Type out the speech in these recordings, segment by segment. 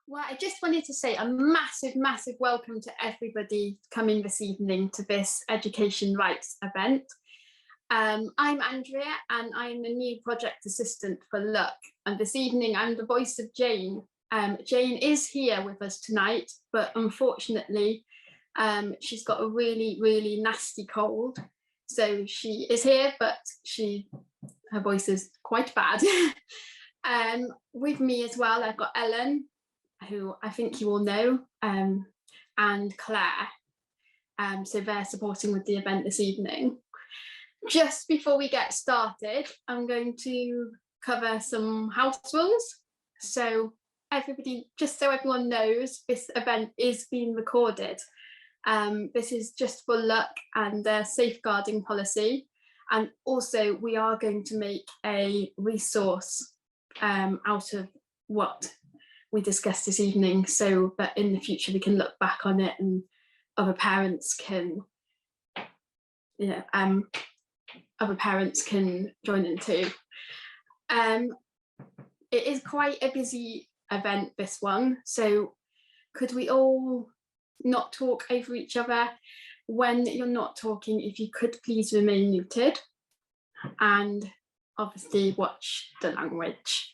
Well, I just wanted to say a massive, massive welcome to everybody coming this evening to this education rights event. I'm Andrea and I'm the new project assistant for Look. And this evening I'm the voice of Jane. Jane is here with us tonight, but unfortunately she's got a really, really nasty cold. So she is here, but her voice is quite bad. With me as well, I've got Ellen, who I think you all know, and Claire. So they're supporting with the event this evening. Just before we get started, I'm going to cover some house rules. So everybody, just so everyone knows, this event is being recorded. This is just for Luck and their safeguarding policy. And also we are going to make a resource out of what we discussed this evening, so that in the future we can look back on it and other parents can, other parents can join in too. It is quite a busy event, this one, so could we all not talk over each other? When you're not talking, if you could please remain muted, and obviously watch the language.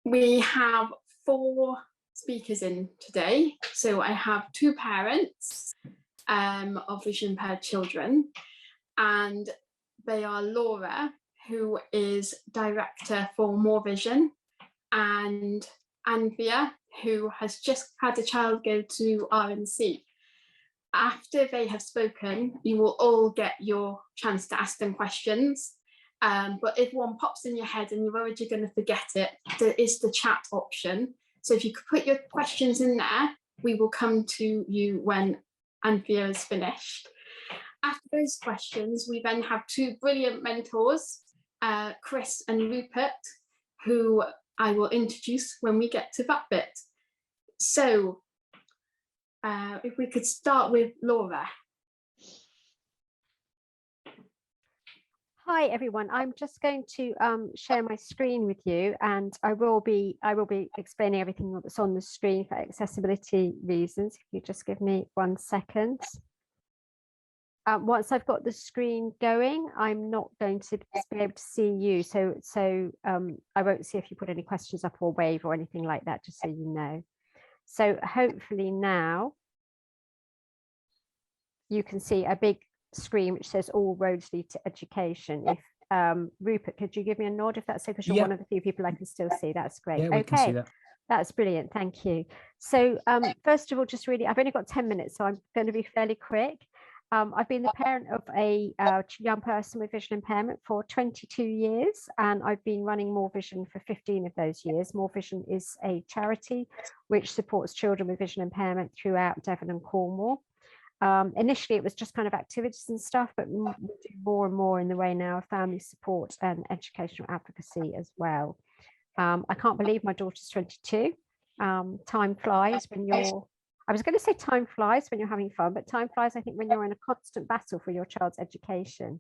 We have 4 speakers in today. So I have 2 parents of vision impaired children, and they are Laura, who is director for More Vision, and Anvia, who has just had a child go to RNC. After they have spoken, you will all get your chance to ask them questions. But if one pops in your head and you're already going to forget it, there is the chat option. So if you could put your questions in there, we will come to you when Anthea is finished. After those questions, we then have 2 brilliant mentors, Chris and Rupert, who I will introduce when we get to that bit. So if we could start with Laura. Hi everyone, I'm just going to share my screen with you, and I will be explaining everything that's on the screen for accessibility reasons. If you just give me 1 second. Once I've got the screen going, I'm not going to be able to see you, so I won't see if you put any questions up or wave or anything like that, just so you know. So hopefully now you can see a big screen which says all roads lead to education. If Rupert, could you give me a nod if that's so, because you're one of the few people I can still see. That's great. Yeah, we can see that. That's brilliant, thank you. So first of all, just really, I've only got 10 minutes, so I'm going to be fairly quick. I've been the parent of a young person with vision impairment for 22 years, and I've been running More Vision for 15 of those years. More Vision is a charity which supports children with vision impairment throughout Devon and Cornwall. Initially it was just kind of activities and stuff, but we do more and more in the way now of family support and educational advocacy as well. I can't believe my daughter's 22. Time flies when you're, I was going to say time flies when you're having fun, but time flies I think when you're in a constant battle for your child's education.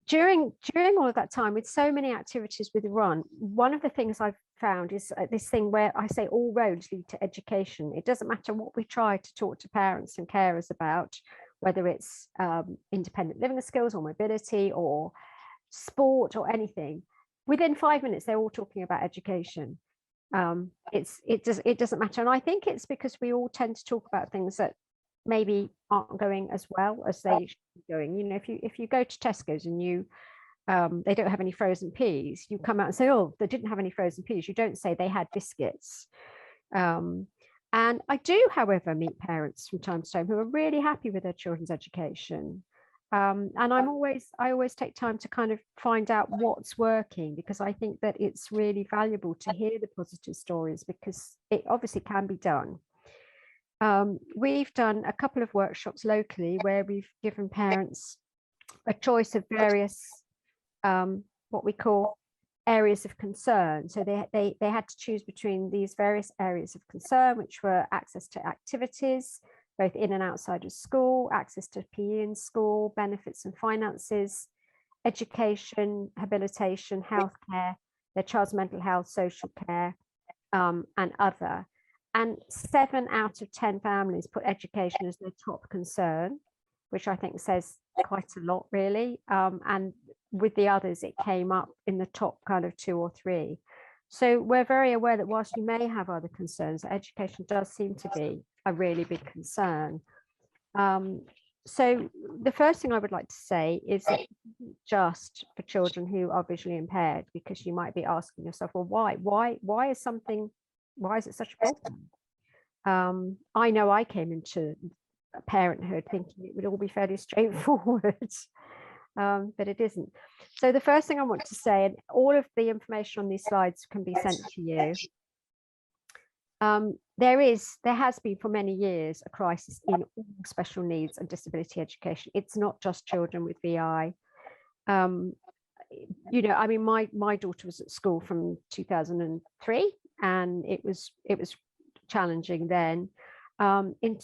During all of that time, with so many activities with Run, one of the things I've found is this thing where I say all roads lead to education. It doesn't matter what we try to talk to parents and carers about, whether it's independent living skills or mobility or sport or anything. Within 5 minutes, they're all talking about education. It doesn't matter, and I think it's because we all tend to talk about things that maybe aren't going as well as they should be going. You know, if you go to Tesco's and you they don't have any frozen peas, you come out and say, oh, they didn't have any frozen peas. You don't say they had biscuits. And I do, however, meet parents from time to time who are really happy with their children's education. And I always take time to kind of find out what's working, because I think that it's really valuable to hear the positive stories, because it obviously can be done. We've done a couple of workshops locally where we've given parents a choice of various what we call areas of concern. So they had to choose between these various areas of concern, which were access to activities, both in and outside of school, access to PE in school, benefits and finances, education, habilitation, healthcare, their child's mental health, social care, and other. And 7 out of 10 families put education as their top concern, which I think says quite a lot, really. And with the others, it came up in the top kind of 2 or 3. So we're very aware that whilst you may have other concerns, education does seem to be a really big concern. So the first thing I would like to say is that just for children who are visually impaired, because you might be asking yourself, well, why is it such a problem? I know I came into parenthood thinking it would all be fairly straightforward, but it isn't. So the first thing I want to say, and all of the information on these slides can be sent to you. There has been for many years a crisis in all special needs and disability education. It's not just children with VI. You know, I mean, my daughter was at school from 2003, and it was challenging then. In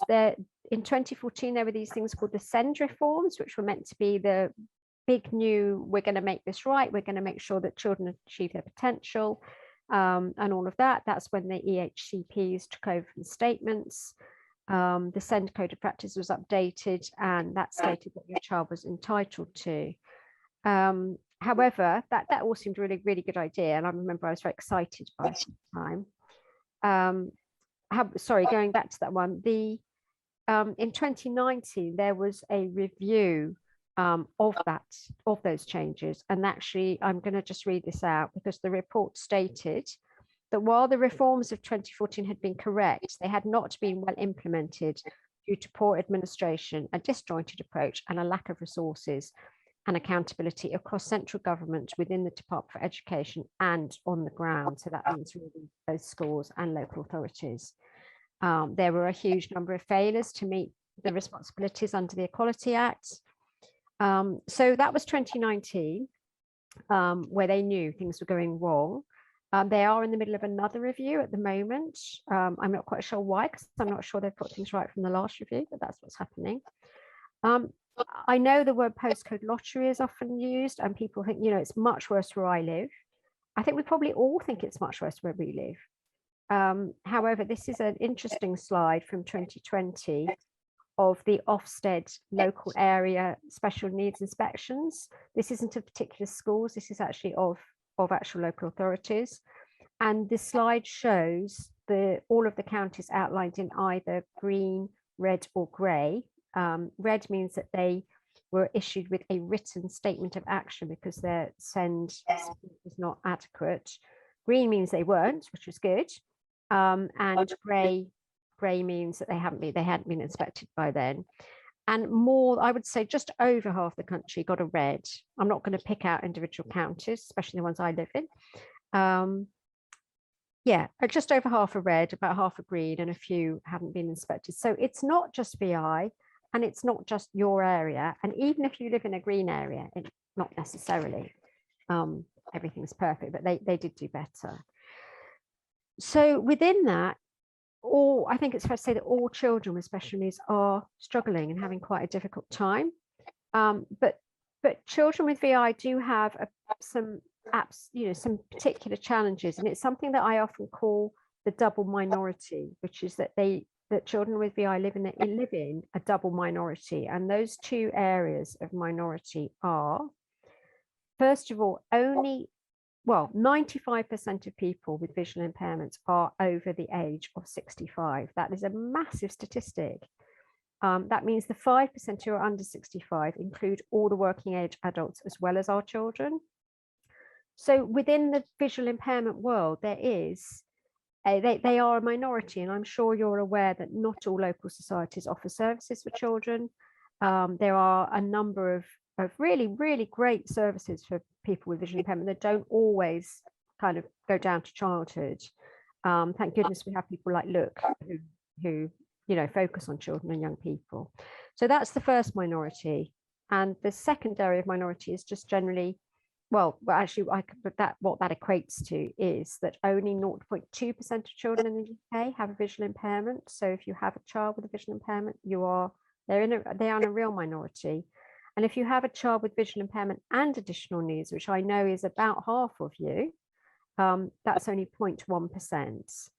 2014, there were these things called the SEND reforms, which were meant to be the big new, we're going to make this right, we're going to make sure that children achieve their potential, and all of that. That's when the EHCPs took over from statements. The SEND code of practice was updated, and that stated what your child was entitled to. However, that all seemed a really, really good idea, and I remember I was very excited by it at the time. Sorry, going back to that one, in 2019 there was a review of those changes, and actually I'm going to just read this out, because the report stated that while the reforms of 2014 had been correct, they had not been well implemented due to poor administration, a disjointed approach, and a lack of resources and accountability across central government, within the Department for Education, and on the ground. So that means really both schools and local authorities. There were a huge number of failures to meet the responsibilities under the Equality Act. So that was 2019, where they knew things were going wrong. They are in the middle of another review at the moment. I'm not quite sure why, because I'm not sure they've got things right from the last review, but that's what's happening. I know the word postcode lottery is often used, and people think, you know, it's much worse where I live. I think we probably all think it's much worse where we live. However, this is an interesting slide from 2020 of the Ofsted local area special needs inspections. This isn't of particular schools, this is actually of actual local authorities. And this slide shows all of the counties outlined in either green, red, or grey. Red means that they were issued with a written statement of action because their SEND was not adequate. Green means they weren't, which was good. And grey means that they hadn't been inspected by then. And more, I would say just over half the country got a red. I'm not going to pick out individual counties, especially the ones I live in. Yeah, just over half a red, about half a green, and a few haven't been inspected. So it's not just VI, and it's not just your area. And even if you live in a green area, not necessarily everything's perfect, but they did do better. So within that, I think it's fair to say that all children with special needs are struggling and having quite a difficult time. But children with VI do have some particular challenges, and it's something that I often call the double minority, which is that children with VI live in a double minority. And those two areas of minority are, first of all, 95% of people with visual impairments are over the age of 65. That is a massive statistic. That means the 5% who are under 65 include all the working age adults as well as our children. So within the visual impairment world, there is they are a minority, and I'm sure you're aware that not all local societies offer services for children. There are a number of really, really great services for people with visual impairment that don't always kind of go down to childhood. Thank goodness we have people like Look who focus on children and young people. So that's the first minority. And the second area of minority is just generally, what that equates to is that only 0.2% of children in the UK have a visual impairment. So if you have a child with a visual impairment, they are in a real minority. And if you have a child with visual impairment and additional needs, which I know is about half of you, That's only 0.1%.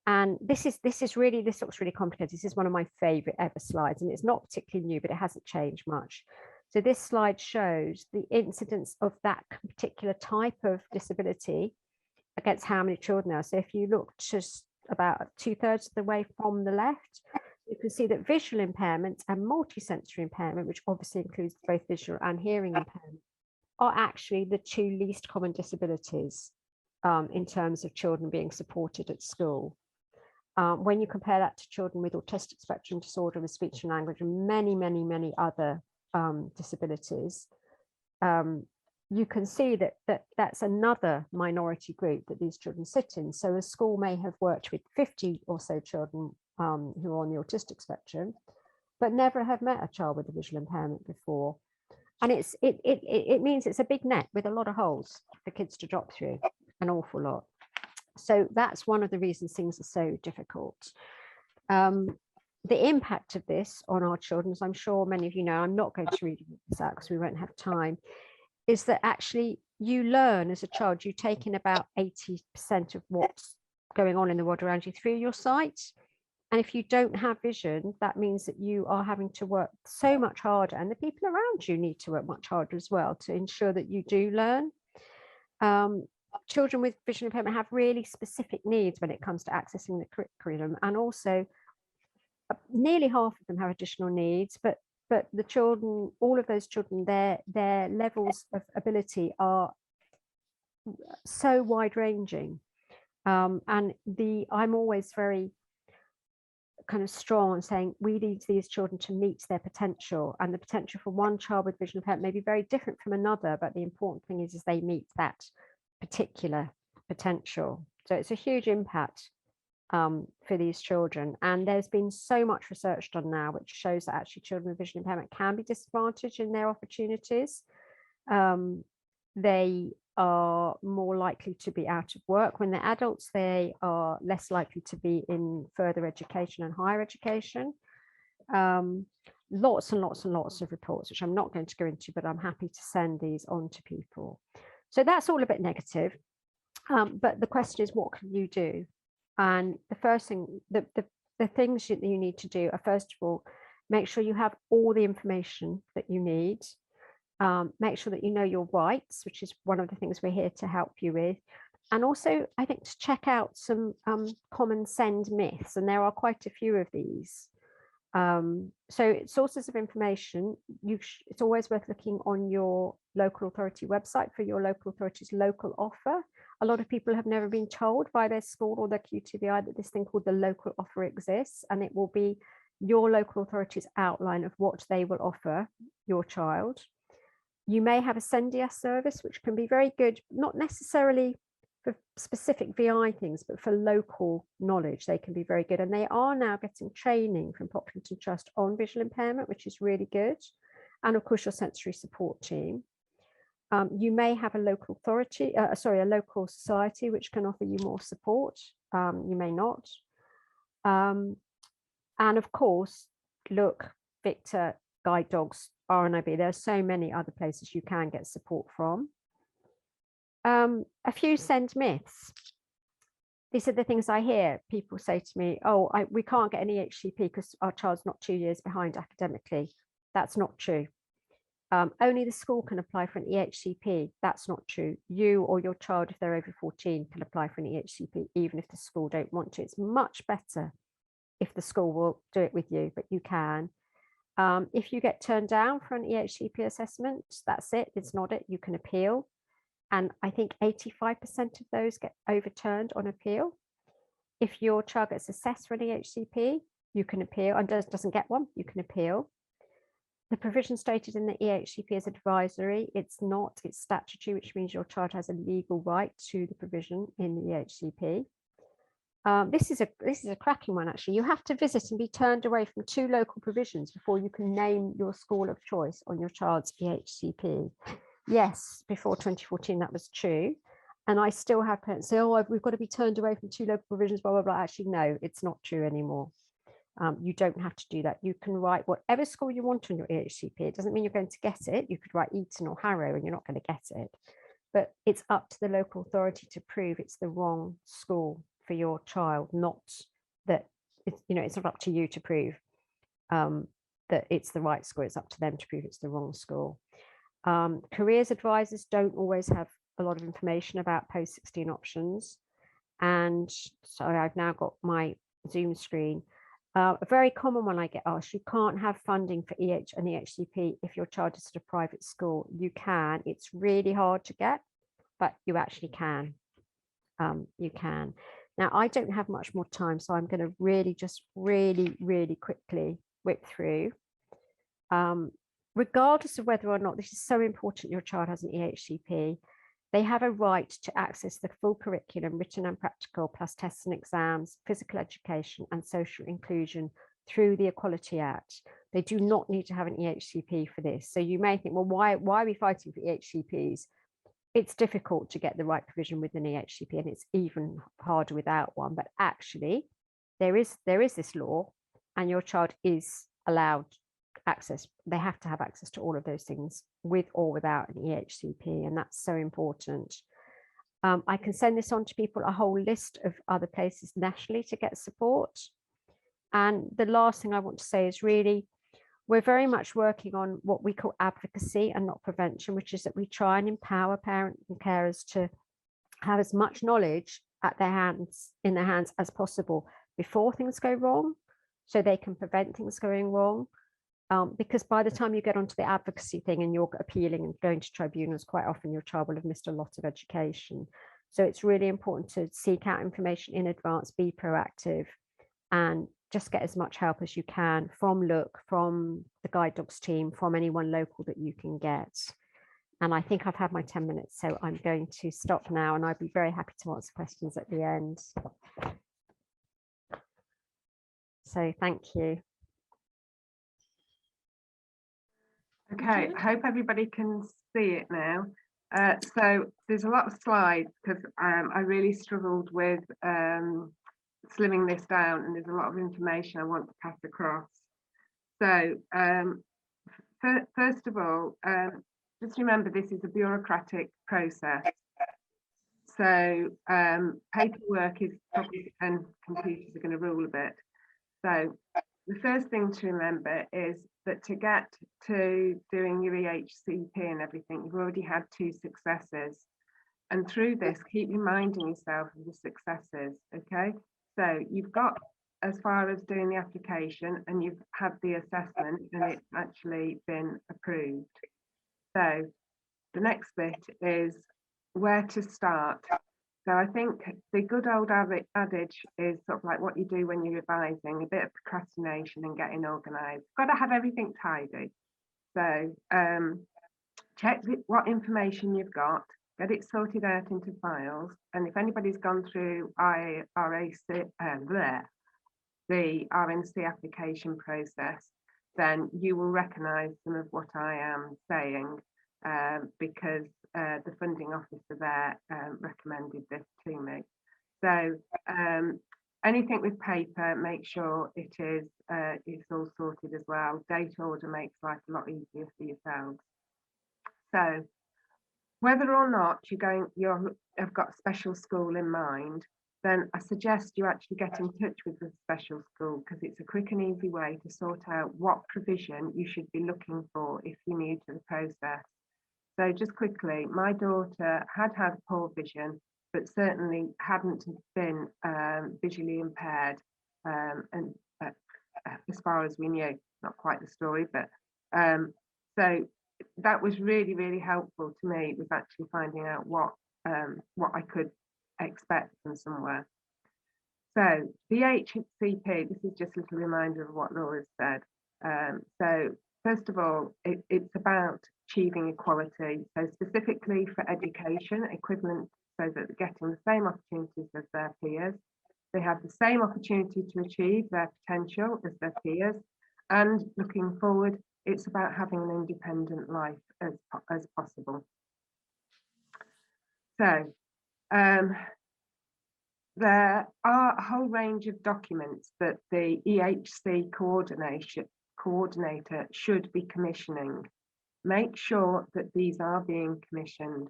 And this looks really complicated. This is one of my favorite ever slides, and it's not particularly new, but it hasn't changed much. So this slide shows the incidence of that particular type of disability against how many children there are. So if you look just about 2/3 of the way from the left, you can see that visual impairment and multisensory impairment, which obviously includes both visual and hearing impairment, are actually the two least common disabilities in terms of children being supported at school. When you compare that to children with autistic spectrum disorder, with speech and language, and many other disabilities, you can see that that's another minority group that these children sit in. So a school may have worked with 50 or so children who are on the autistic spectrum, but never have met a child with a visual impairment before. And it means it's a big net with a lot of holes for kids to drop through, an awful lot. So that's one of the reasons things are so difficult. The impact of this on our children, as I'm sure many of you know, I'm not going to read this out because we won't have time, is that actually you learn as a child, you take in about 80% of what's going on in the world around you through your sight. And if you don't have vision, that means that you are having to work so much harder, and the people around you need to work much harder as well to ensure that you do learn. Children with vision impairment have really specific needs when it comes to accessing the curriculum, and also nearly half of them have additional needs, but the children, all of those children, their levels of ability are so wide ranging. And I'm always very kind of strong on saying we need these children to meet their potential, and the potential for one child with vision impairment may be very different from another, but the important thing is they meet that particular potential. So it's a huge impact for these children, and there's been so much research done now which shows that actually children with vision impairment can be disadvantaged in their opportunities. They are more likely to be out of work. When they're adults, they are less likely to be in further education and higher education. Lots and lots of reports, which I'm not going to go into, but I'm happy to send these on to people. So that's all a bit negative. But the question is, what can you do? And the first thing, the things that you need to do are, first of all, make sure you have all the information that you need. Make sure that you know your rights, which is one of the things we're here to help you with. And also, I think, to check out some common SEND myths, and there are quite a few of these. So sources of information, it's always worth looking on your local authority website for your local authority's local offer. A lot of people have never been told by their school or their QTVI that this thing called the local offer exists, and it will be your local authority's outline of what they will offer your child. You may have a SENDIAS service, which can be very good, not necessarily for specific VI things, but for local knowledge, they can be very good. And they are now getting training from Pocklington Trust on visual impairment, which is really good. And of course, your sensory support team. You may have a local authority, a local society, which can offer you more support. You may not. And of course, look, Victor, Guide Dogs, RNIB, there are so many other places you can get support from. A few SEND myths. These are the things I hear people say to me, oh, we can't get an EHCP because our child's not 2 years behind academically. That's not true. Only the school can apply for an EHCP. That's not true. You or your child, if they're over 14, can apply for an EHCP, even if the school don't want to. It's much better if the school will do it with you, but you can. If you get turned down for an EHCP assessment, that's it. It's not it. You can appeal. And I think 85% of those get overturned on appeal. If your child gets assessed for an EHCP, you can appeal, and doesn't get one, you can appeal. The provision stated in the EHCP is advisory. It's not, it's statutory, which means your child has a legal right to the provision in the EHCP. This is a cracking one, actually. You have to visit and be turned away from 2 local provisions before you can name your school of choice on your child's EHCP. Yes, before 2014, that was true. And I still have parents say, oh, we've got to be turned away from 2 local provisions, blah, blah, blah. Actually, no, it's not true anymore. You don't have to do that. You can write whatever school you want on your EHCP. It doesn't mean you're going to get it. You could write Eton or Harrow and you're not going to get it. but it's up to the local authority to prove it's the wrong school for your child, not that it's, you know, it's not up to you to prove that it's the right school. It's up to them to prove it's the wrong school. Careers advisors don't always have a lot of information about post-16 options. And so I've now got my Zoom screen. A very common one I get asked, you can't have funding for EH and EHCP if your child is at a private school. You can. It's really hard to get, but you actually can. You can. Now, I don't have much more time, so I'm going to really just really quickly whip through. Regardless of whether or not, this is so important, your child has an EHCP, they have a right to access the full curriculum, written and practical, plus tests and exams, physical education and social inclusion through the Equality Act. They do not need to have an EHCP for this. So you may think, well, why are we fighting for EHCPs? It's difficult to get the right provision with an EHCP, and it's even harder without one. But actually, there is this law, and your child is allowed access. They have to have access to all of those things with or without an EHCP, and that's so important. I can send this on to people, a whole list of other places nationally to get support. And the last thing I want to say is really, we're very much working on what we call advocacy and not prevention, which is that we try and empower parents and carers to have as much knowledge in their hands as possible before things go wrong, so they can prevent things going wrong. Because by the time you get onto the advocacy thing and you're appealing and going to tribunals, quite often your child will have missed a lot of education. So it's really important to seek out information in advance, be proactive, and just get as much help as you can from Look, from the Guide Dogs team, from anyone local that you can get. And I think I've had my 10 minutes, so I'm going to stop now, and I'd be very happy to answer questions at the end. So thank you. Okay, I hope everybody can see it now. So there's a lot of slides because I really struggled with slimming this down, and there's a lot of information I want to pass across. So first of all, just remember this is a bureaucratic process. So paperwork is probably, and computers are going to rule a bit. So the first thing to remember is that to get to doing your EHCP and everything, you've already had 2 successes. And through this, keep reminding yourself of the successes, okay? So you've got as far as doing the application and you've had the assessment and it's actually been approved. So the next bit is where to start. So I think the good old adage is sort of like what you do when you're revising, a bit of procrastination and getting organised. Got to have everything tidy. So check what information you've got, get it sorted out into files. And if anybody's gone through the RNC application process, then you will recognise some of what I am saying because the funding officer there recommended this to me. So anything with paper, make sure it is it's all sorted as well. Date order makes life a lot easier for yourselves. So whether or not you have got a special school in mind, then I suggest you actually get in touch with the special school, because it's a quick and easy way to sort out what provision you should be looking for if you're new to the process. So just quickly, my daughter had poor vision, but certainly hadn't been visually impaired, and as far as we knew, not quite the story, but so that was really, really helpful to me, was actually finding out what I could expect from somewhere. So the HCP, this is just a little reminder of what Laura said. So first of all, it's about achieving equality. So specifically for education, equivalent, so that they're getting the same opportunities as their peers. They have the same opportunity to achieve their potential as their peers. And looking forward, it's about having an independent life as possible. So there are a whole range of documents that the EHC coordinator should be commissioning. Make sure that these are being commissioned.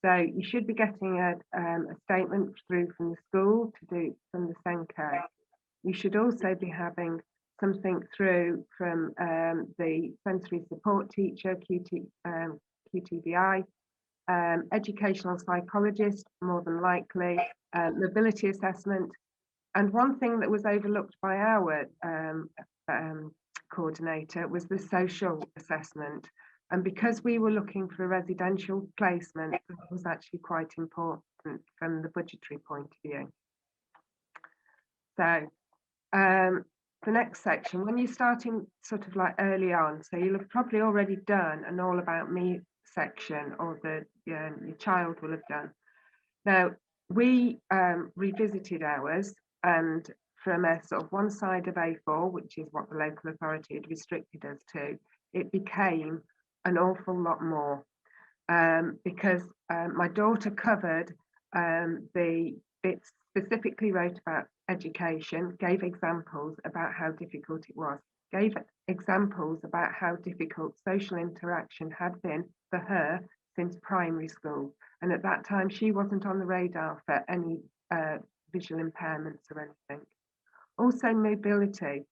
So you should be getting a statement through from the school from the Senko. You should also be having something through from the sensory support teacher, QTVI, educational psychologist, more than likely, mobility assessment. And one thing that was overlooked by our coordinator was the social assessment. And because we were looking for a residential placement, that was actually quite important from the budgetary point of view. So the next section, when you're starting sort of like early on, so you'll have probably already done an all about me section, or your child will have done. Now, we revisited ours, and from a sort of one side of A4, which is what the local authority had restricted us to, it became an awful lot more, because my daughter covered the bits, specifically wrote about education, gave examples about how difficult it was, gave examples about how difficult social interaction had been for her since primary school. And at that time, she wasn't on the radar for any visual impairments or anything. Also mobility.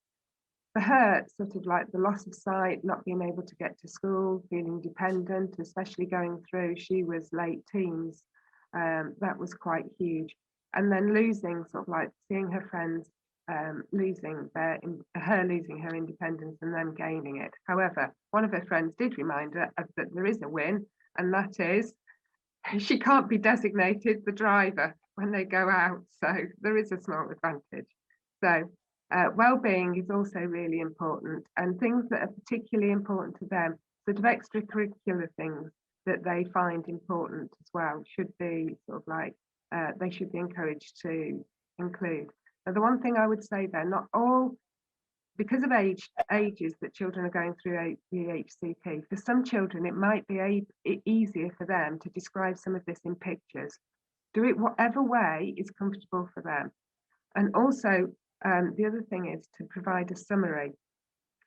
For her, sort of like the loss of sight, not being able to get to school, feeling dependent, especially going through, she was late teens, that was quite huge. And then losing, sort of like seeing her friends losing her independence and them gaining it. However, one of her friends did remind her that there is a win, and that is she can't be designated the driver when they go out. So there is a small advantage. So well-being is also really important, and things that are particularly important to them, sort of extracurricular things that they find important as well, should be sort of like they should be encouraged to include. Now, the one thing I would say there, not all, because of ages that children are going through the HCP, for some children it might be easier for them to describe some of this in pictures. Do it whatever way is comfortable for them. And also the other thing is to provide a summary,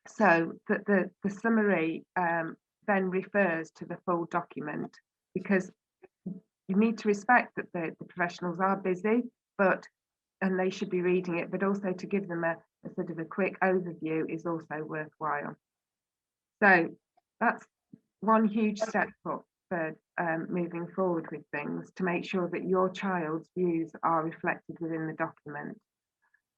so that the summary then refers to the full document, because you need to respect that the professionals are busy, and they should be reading it, but also to give them a sort of a quick overview is also worthwhile. So that's one huge step for moving forward with things, to make sure that your child's views are reflected within the document.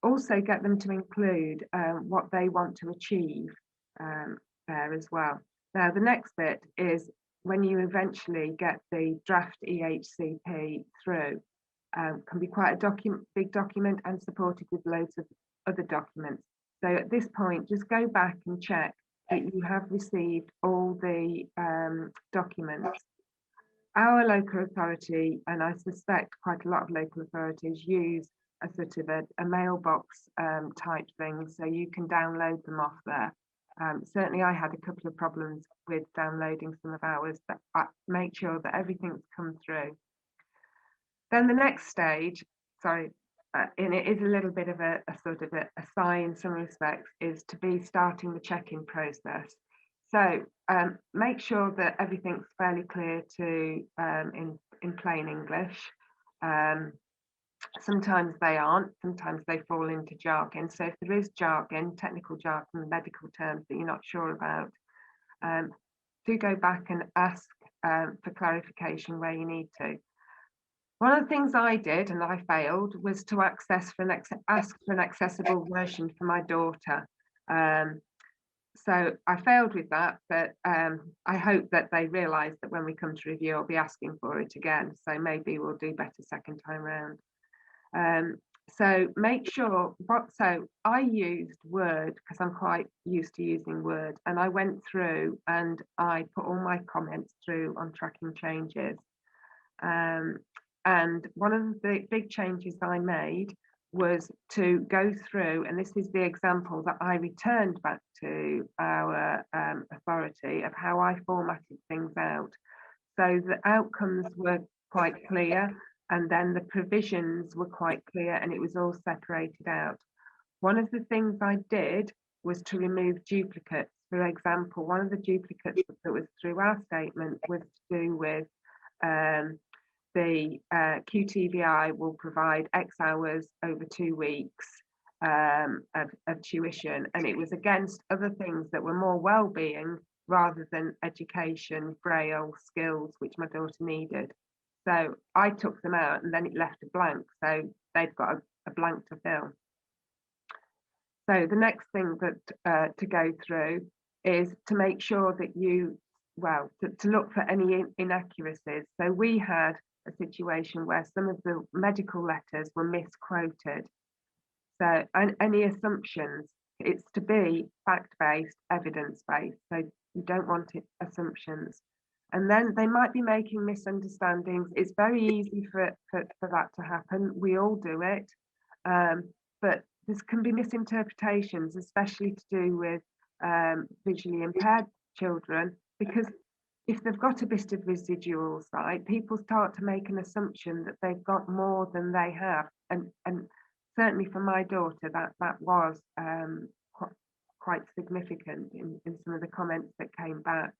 Also get them to include what they want to achieve there as well. Now, the next bit is when you eventually get the draft EHCP through, can be quite a big document and supported with loads of other documents. So at this point, just go back and check that you have received all the documents. Our local authority, and I suspect quite a lot of local authorities, use a sort of a mailbox type thing, so you can download them off there. Certainly I had a couple of problems with downloading some of ours, but I make sure that everything's come through. Then the next stage, and it is a little bit of a sort of a sigh in some respects, is to be starting the check-in process. So make sure that everything's fairly clear in plain English. Sometimes they aren't, sometimes they fall into jargon. So if there is jargon, technical jargon, medical terms that you're not sure about, do go back and ask for clarification where you need to. One of the things I did, and I failed, was to ask for an accessible version for my daughter. So I failed with that, but I hope that they realise that when we come to review, I'll be asking for it again. So maybe we'll do better second time round. So make sure, so I used Word because I'm quite used to using Word, and I went through and I put all my comments through on tracking changes. And one of the big changes I made was to go through, and this is the example that I returned back to our authority of how I formatted things out. So the outcomes were quite clear, and then the provisions were quite clear, and it was all separated out. One of the things I did was to remove duplicates. For example, one of the duplicates that was through our statement was to do with the QTVI will provide X hours over 2 weeks of tuition, and it was against other things that were more well-being rather than education, braille, skills, which my daughter needed. So I took them out, and then it left a blank, so they've got a blank to fill. So the next thing that to go through is to make sure that you, well, to look for any inaccuracies. So we had a situation where some of the medical letters were misquoted. So any assumptions, it's to be fact-based, evidence-based. So you don't want it assumptions. And then they might be making misunderstandings. It's very easy for that to happen. We all do it. But this can be misinterpretations, especially to do with visually impaired children, because if they've got a bit of residual sight, people start to make an assumption that they've got more than they have. And certainly for my daughter, that was quite significant in some of the comments that came back.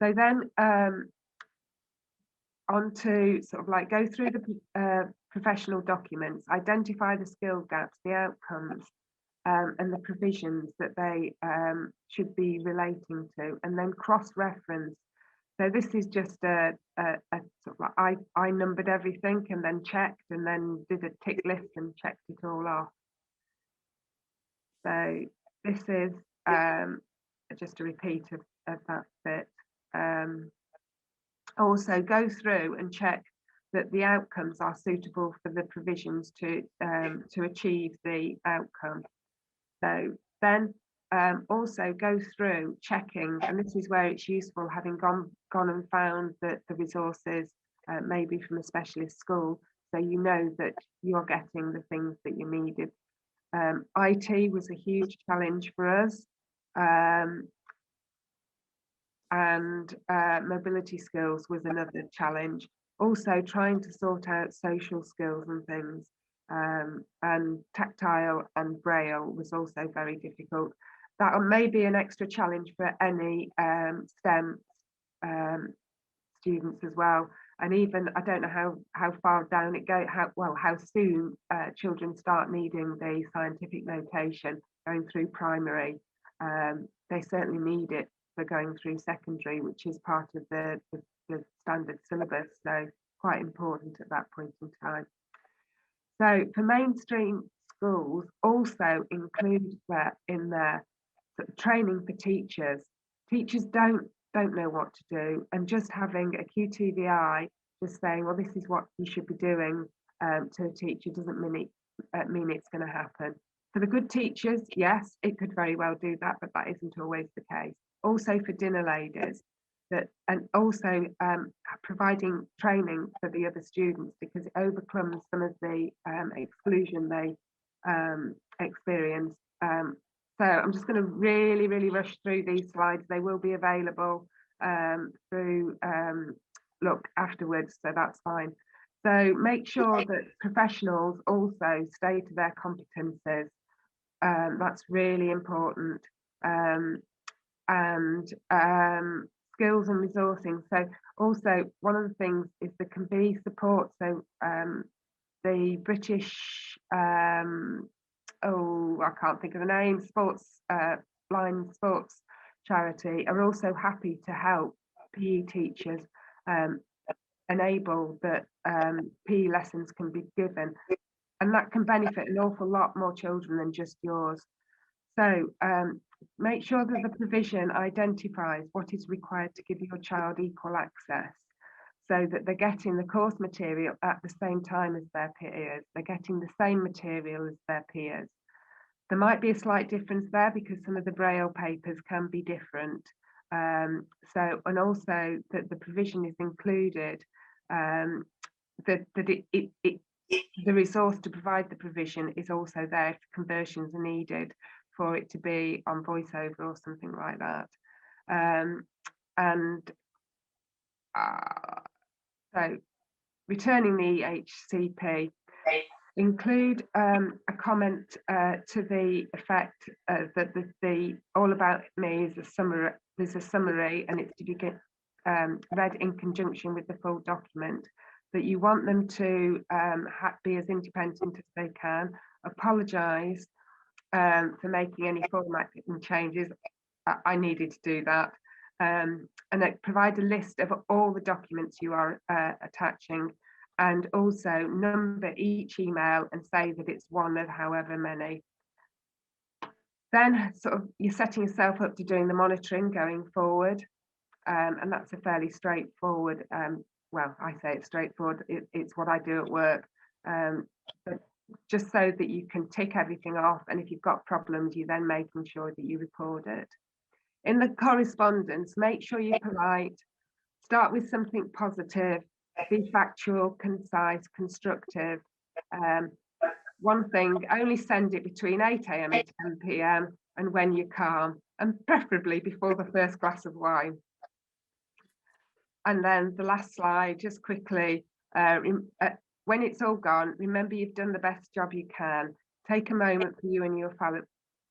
So then on to sort of like go through the professional documents, identify the skill gaps, the outcomes, and the provisions that they should be relating to, and then cross-reference. So this is just a sort of like I numbered everything and then checked and then did a tick list and checked it all off. So this is just a repeat of that bit. Also go through and check that the outcomes are suitable for the provisions to achieve the outcome. So then also go through checking, and this is where it's useful, having gone and found that the resources maybe from a specialist school, so you know that you're getting the things that you needed. IT was a huge challenge for us, and mobility skills was another challenge. Also trying to sort out social skills and things, and tactile and braille was also very difficult. That may be an extra challenge for any STEM students as well. And even, I don't know how far down it goes, how soon children start needing the scientific notation going through primary. They certainly need it for going through secondary, which is part of the standard syllabus, so quite important at that point in time. So for mainstream schools, also include in their training for teachers. Teachers don't know what to do, and just having a QTVI, just saying, well, this is what you should be doing to a teacher doesn't mean it's going to happen. For the good teachers, yes, it could very well do that, but that isn't always the case. Also for dinner ladies, and also providing training for the other students, because it overcomes some of the exclusion they experience. So I'm just going to really rush through these slides. They will be available through look afterwards, so that's fine. So make sure that professionals also stay to their competences. That's really important. And skills and resourcing. So also one of the things is there can be support. So the British, I can't think of the name, blind sports charity are also happy to help PE teachers enable that PE lessons can be given, and that can benefit an awful lot more children than just yours. So make sure that the provision identifies what is required to give your child equal access, so that they're getting the course material at the same time as their peers. They're getting the same material as their peers. There might be a slight difference there because some of the Braille papers can be different. And also that the provision is included, that the resource to provide the provision is also there if conversions are needed for it to be on voiceover or something like that. So returning the EHCP, include a comment to the effect that the All About Me is a summary, and it's to be read in conjunction with the full document, that you want them to be as independent as they can, apologise for making any formatting changes. I needed to do that. And provide a list of all the documents you are attaching, and also number each email and say that it's one of however many. Then sort of you're setting yourself up to doing the monitoring going forward. And that's a fairly straightforward, well, I say it's straightforward, it's what I do at work. But just so that you can tick everything off, and if you've got problems, you're then making sure that you record it. In the correspondence, make sure you're polite, start with something positive, be factual, concise, constructive. One thing, only send it between 8 AM and 10 PM and when you're calm, and preferably before the first glass of wine. And then the last slide, just quickly, when it's all gone, remember you've done the best job you can. Take a moment for you and your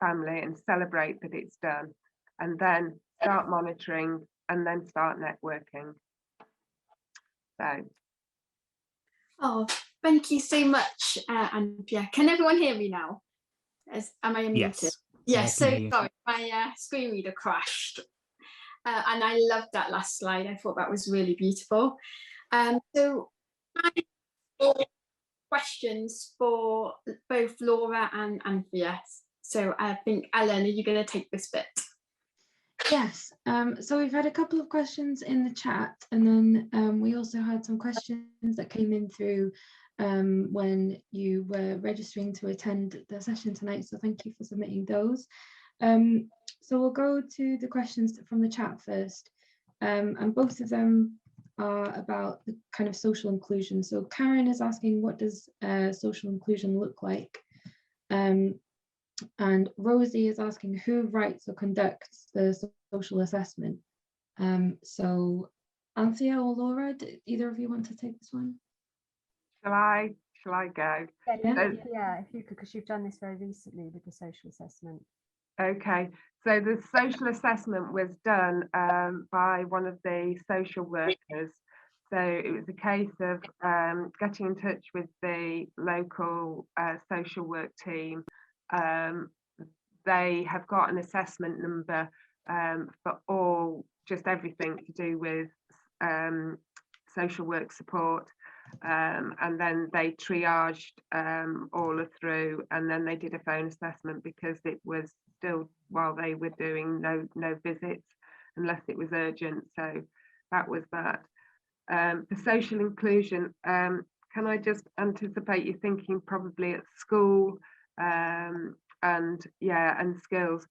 family and celebrate that it's done. And then start monitoring, and then start networking. So. Oh, thank you so much, Andrea. Can everyone hear me now? Am I unmuted? Yes. Yes, I can so hear you. sorry, my screen reader crashed. And I loved that last slide. I thought that was really beautiful. So I have questions for both Laura and Andrea. So I think, Ellen, are you going to take this bit? Yes, so we've had a couple of questions in the chat, and then we also had some questions that came in through when you were registering to attend the session tonight, so thank you for submitting those. So we'll go to the questions from the chat first, and both of them are about the kind of social inclusion. So Karen is asking, what does social inclusion look like? And Rosie is asking, who writes or conducts the social assessment? So Anthea or Laura, do either of you want to take this one? Shall I go? Yeah, if you could, because you've done this very recently with the social assessment. Okay, so the social assessment was done by one of the social workers. So it was a case of getting in touch with the local social work team. They have got an assessment number for all, just everything to do with social work support. And then they triaged all through, and then they did a phone assessment because it was still while they were doing no visits unless it was urgent. So that was that. The social inclusion, can I just anticipate you thinking probably at school and skills.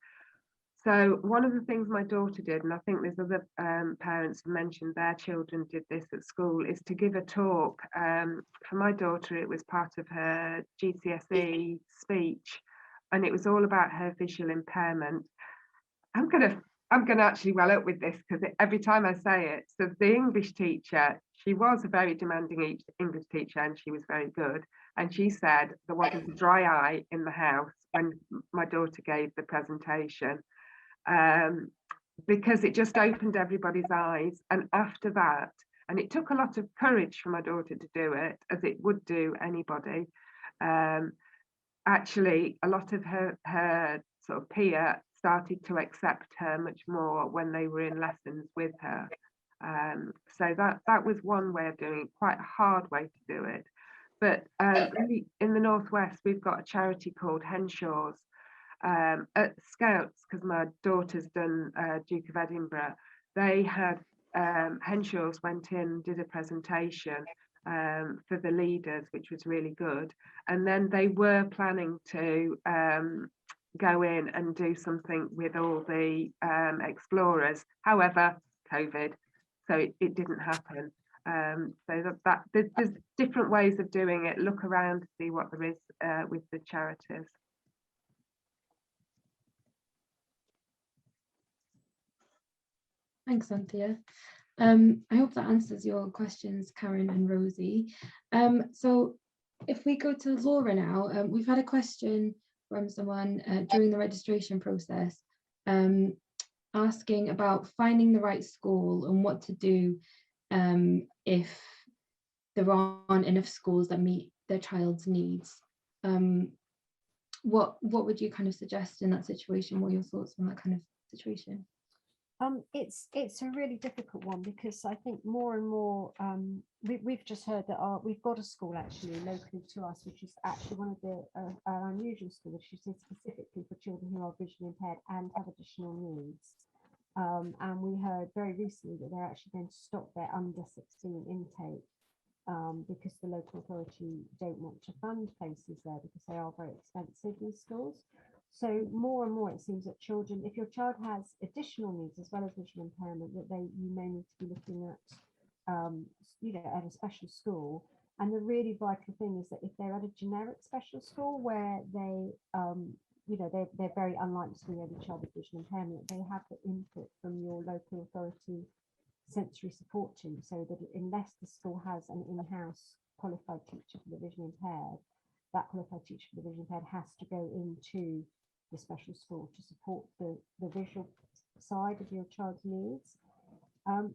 So one of the things my daughter did, and I think there's other parents who mentioned their children did this at school, is to give a talk. For my daughter, it was part of her GCSE speech, and it was all about her visual impairment. I'm gonna actually well up with this because every time I say it. So the English teacher, she was a very demanding English teacher, and she was very good. And she said there wasn't a dry eye in the house when my daughter gave the presentation. Because it just opened everybody's eyes. And after that, and it took a lot of courage for my daughter to do it, as it would do anybody. Actually, a lot of her sort of peer started to accept her much more when they were in lessons with her. So that was one way of doing it, quite a hard way to do it. But in the Northwest, we've got a charity called Henshaw's. At Scouts, because my daughter's done Duke of Edinburgh, they had Henshaw's went in, did a presentation for the leaders, which was really good. And then they were planning to go in and do something with all the explorers. However, COVID, so it didn't happen. So that there's different ways of doing it. Look around to see what there is with the charities. Thanks, Anthea. I hope that answers your questions, Karen and Rosie. So if we go to Laura now, we've had a question from someone during the registration process, asking about finding the right school and what to do if there aren't enough schools that meet their child's needs. What would you kind of suggest in that situation? What are your thoughts on that kind of situation? It's a really difficult one, because I think more and more we've just heard that we've got a school actually locally to us, which is actually one of the an unusual school, which is specifically for children who are visually impaired and have additional needs. And we heard very recently that they're actually going to stop their under 16 intake because the local authority don't want to fund places there because they are very expensive, these schools. So more and more it seems that children, if your child has additional needs as well as visual impairment, that you may need to be looking at, at a special school. And the really vital thing is that if they're at a generic special school where they, they're very unlikely to be the only child with visual impairment, they have the input from your local authority sensory support team, so that unless the school has an in-house qualified teacher for the visually impaired, that qualified teacher for the visually impaired has to go into the special school to support the visual side of your child's needs.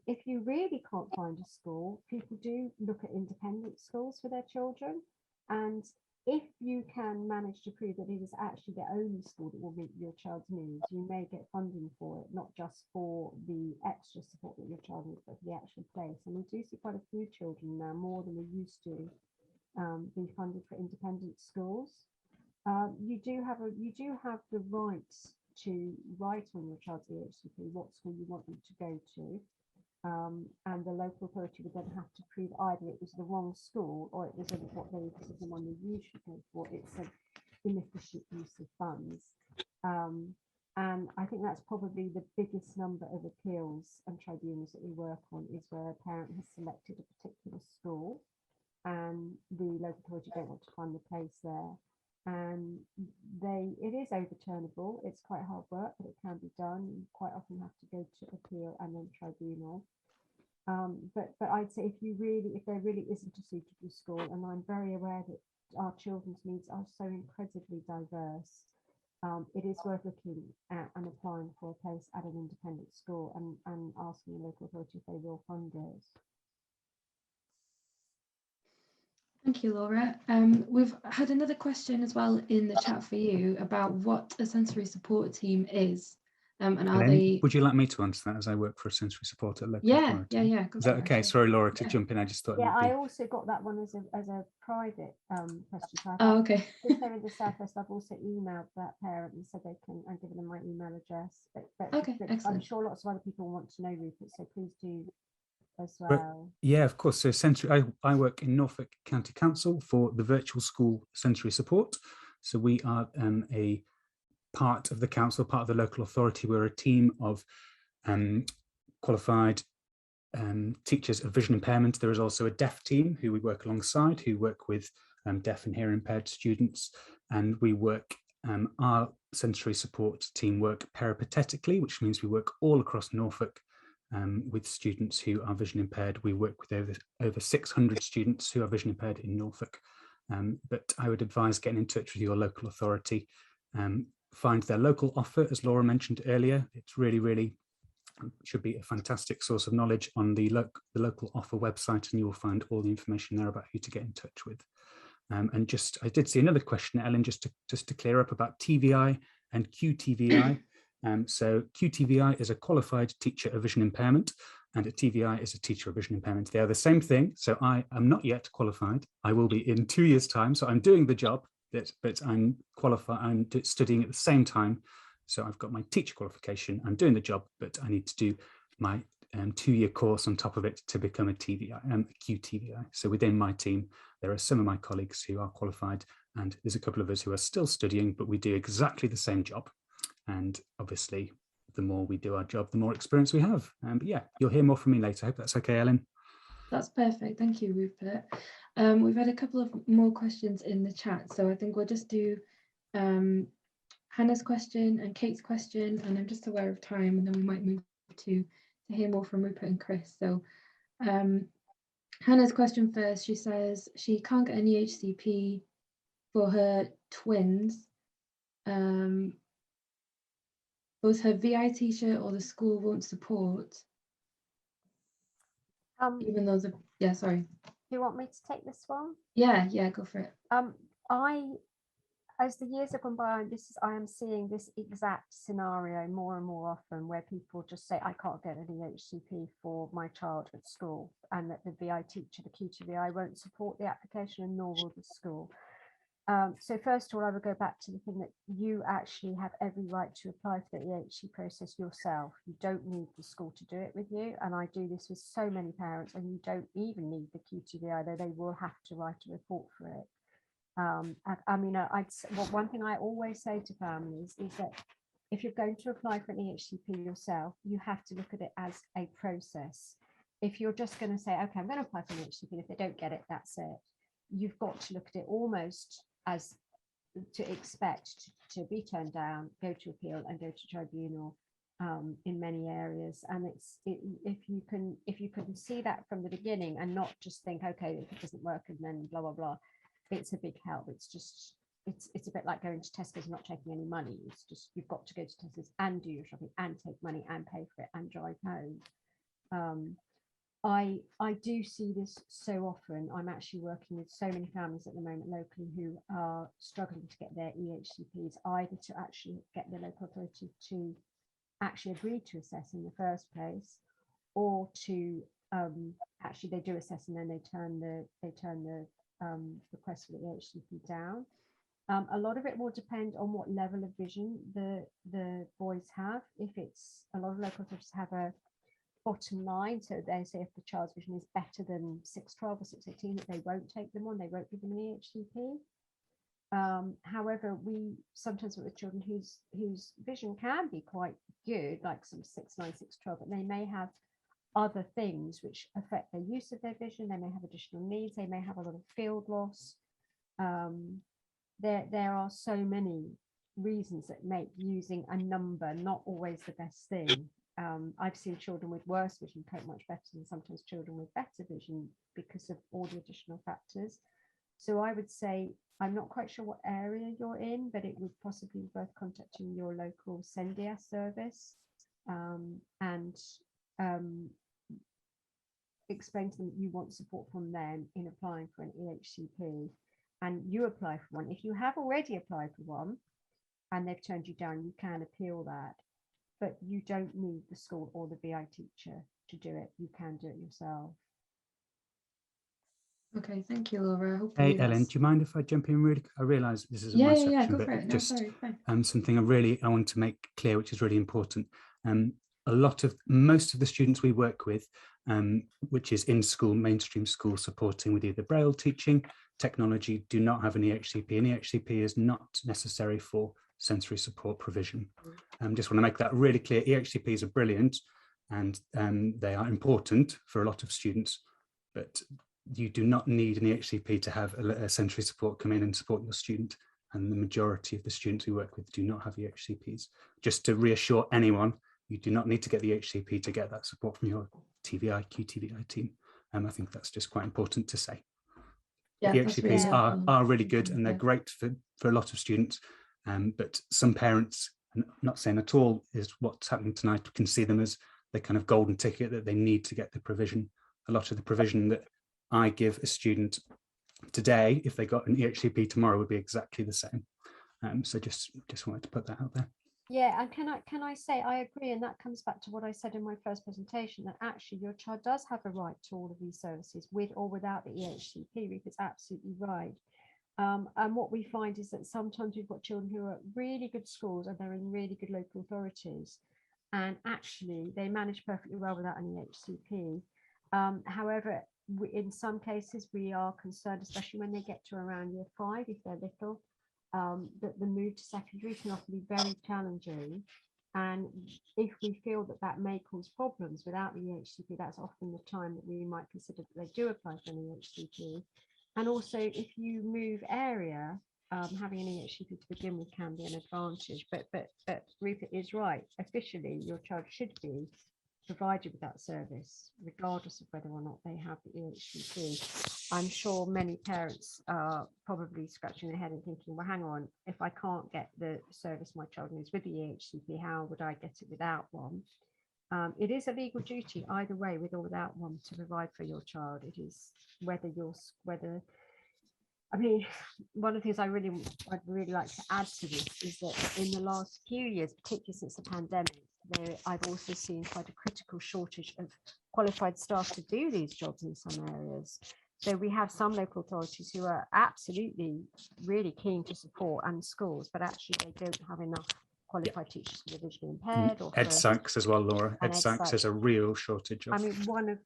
If you really can't find a school, people do look at independent schools for their children, and if you can manage to prove that it is actually the only school that will meet your child's needs, you may get funding for it, not just for the extra support that your child needs, but for the actual place. And we do see quite a few children now, more than we used to, be funded for independent schools. You do have the right to write on your child's EHCP what school you want them to go to. And the local authority would then have to prove either it was the wrong school or it was what they this is the one they usually go for. It's an inefficient use of funds. And I think that's probably the biggest number of appeals and tribunals that we work on, is where a parent has selected a particular school and the local authority don't want to fund the place there. And it is overturnable. It's quite hard work, but it can be done. You quite often have to go to appeal and then tribunal. But I'd say if there really isn't a suitable school, and I'm very aware that our children's needs are so incredibly diverse, it is worth looking at and applying for a place at an independent school and asking the local authority if they will fund it. Thank you, Laura. We've had another question as well in the chat for you about what a sensory support team is. And are they... Would you like me to answer that, as I work for a sensory support at local authority? Yeah. Is that okay? Sorry, Laura, to jump in. I just thought. Yeah, I also got that one as a private question. So oh, okay. Since they're in the Southwest, I've also emailed that parent and said I've given them my email address. But I'm sure lots of other people want to know, Rupert, so please do as well. Yeah, of course. So sensory, I work in Norfolk County Council for the virtual school sensory support. So we are a part of the council, part of the local authority. We're a team of qualified teachers of vision impairment. There is also a deaf team who we work alongside, who work with deaf and hearing impaired students. And we work, our sensory support team work peripatetically, which means we work all across Norfolk with students who are vision impaired. We work with over 600 students who are vision impaired in Norfolk. But I would advise getting in touch with your local authority. Find their local offer, as Laura mentioned earlier. It's really should be a fantastic source of knowledge on the local offer website, and you will find all the information there about who to get in touch with. And I did see another question, Ellen, just to clear up about TVI and QTVI. So QTVI is a qualified teacher of vision impairment, and a TVI is a teacher of vision impairment. They are the same thing. So I am not yet qualified. I will be in 2 years' time. So I'm doing the job, but I'm qualified. I'm studying at the same time. So I've got my teacher qualification. I'm doing the job, but I need to do my 2-year course on top of it to become a TVI, a QTVI. So within my team, there are some of my colleagues who are qualified, and there's a couple of us who are still studying, but we do exactly the same job. And obviously, the more we do our job, the more experience we have. But yeah, you'll hear more from me later. I hope that's okay, Ellen. That's perfect. Thank you, Rupert. We've had a couple of more questions in the chat, so I think we'll just do Hannah's question and Kate's question, and I'm just aware of time, and then we might move to hear more from Rupert and Chris. So Hannah's question first. She says she can't get an EHCP for her twins. both her VI teacher or the school won't support, even though the, yeah, sorry. Do you want me to take this one? Yeah, go for it. As the years have gone by, I am seeing this exact scenario more and more often, where people just say, I can't get an EHCP for my child at school, and that the VI teacher, the QTVI, won't support the application, and nor will the school. So first of all, I would go back to the thing that you actually have every right to apply for the EHC process yourself. You don't need the school to do it with you. And I do this with so many parents, and you don't even need the QTVI, though they will have to write a report for it. One thing I always say to families is that if you're going to apply for an EHCP yourself, you have to look at it as a process. If you're just going to say, okay, I'm going to apply for an EHCP, and if they don't get it, that's it. You've got to look at it almost as to expect to be turned down, go to appeal, and go to tribunal in many areas. And if you can see that from the beginning and not just think, okay, if it doesn't work and then blah blah blah, it's a big help. It's a bit like going to Tesco's and not taking any money. It's just, you've got to go to Tesco's and do your shopping and take money and pay for it and drive home. I do see this so often. I'm actually working with so many families at the moment locally who are struggling to get their EHCPs, either to actually get the local authority to actually agree to assess in the first place, or to actually they do assess and then they turn the request for the EHCP down. A lot of it will depend on what level of vision the boys have. If it's, a lot of local authorities have a bottom line, so they say if the child's vision is better than 612 or 618, that they won't take them on, they won't give them an EHCP. However, we sometimes work with children whose vision can be quite good, like some 6/9, 6/12, but they may have other things which affect their use of their vision. They may have additional needs, they may have a lot of field loss. There are so many reasons that make using a number not always the best thing. I've seen children with worse vision cope much better than sometimes children with better vision because of all the additional factors. So I would say, I'm not quite sure what area you're in, but it would possibly be worth contacting your local SENDIAS service and explain to them that you want support from them in applying for an EHCP, and you apply for one. If you have already applied for one and they've turned you down, you can appeal that, but you don't need the school or the VI teacher to do it. You can do it yourself. Okay, thank you, Laura. Hey, Ellen, do you mind if I jump in really? I realise this isn't my section, go but for it. No, just sorry, something I want to make clear, which is really important. Most of the students we work with, which is in school, mainstream school, supporting with either Braille teaching, technology, do not have an EHCP. An EHCP is not necessary for sensory support provision. Just want to make that really clear. EHCPs are brilliant and they are important for a lot of students, but you do not need an EHCP to have a sensory support come in and support your student. And the majority of the students we work with do not have EHCPs. Just to reassure anyone, you do not need to get the EHCP to get that support from your TVI, QTVI team. I think that's just quite important to say. Yeah, EHCPs are really good and they're great for a lot of students, but some parents, and I'm not saying at all is what's happening tonight, can see them as the kind of golden ticket that they need to get the provision. A lot of the provision that I give a student today, if they got an EHCP tomorrow, would be exactly the same. So just wanted to put that out there. Yeah, and can I say I agree, and that comes back to what I said in my first presentation, that actually your child does have a right to all of these services with or without the EHCP. Ruth is absolutely right. And what we find is that sometimes we've got children who are at really good schools and they're in really good local authorities, and actually they manage perfectly well without an EHCP. However, in some cases we are concerned, especially when they get to around year 5, if they're little, that the move to secondary can often be very challenging, and if we feel that may cause problems without the EHCP, that's often the time that we might consider that they do apply for an EHCP. And also, if you move area, having an EHCP to begin with can be an advantage, but Ruth is right. Officially your child should be provided with that service, regardless of whether or not they have the EHCP. I'm sure many parents are probably scratching their head and thinking, well, hang on, if I can't get the service my child needs with the EHCP, how would I get it without one? It is a legal duty either way, with or without one, to provide for your child. It is I mean, one of the things I'd really like to add to this is that in the last few years, particularly since the pandemic, I've also seen quite a critical shortage of qualified staff to do these jobs in some areas. So we have some local authorities who are absolutely really keen to support, and schools, but actually they don't have enough qualified teachers for the visually impaired, or Ed for Sykes as well, Laura. Ed Sykes has a real shortage of. I mean,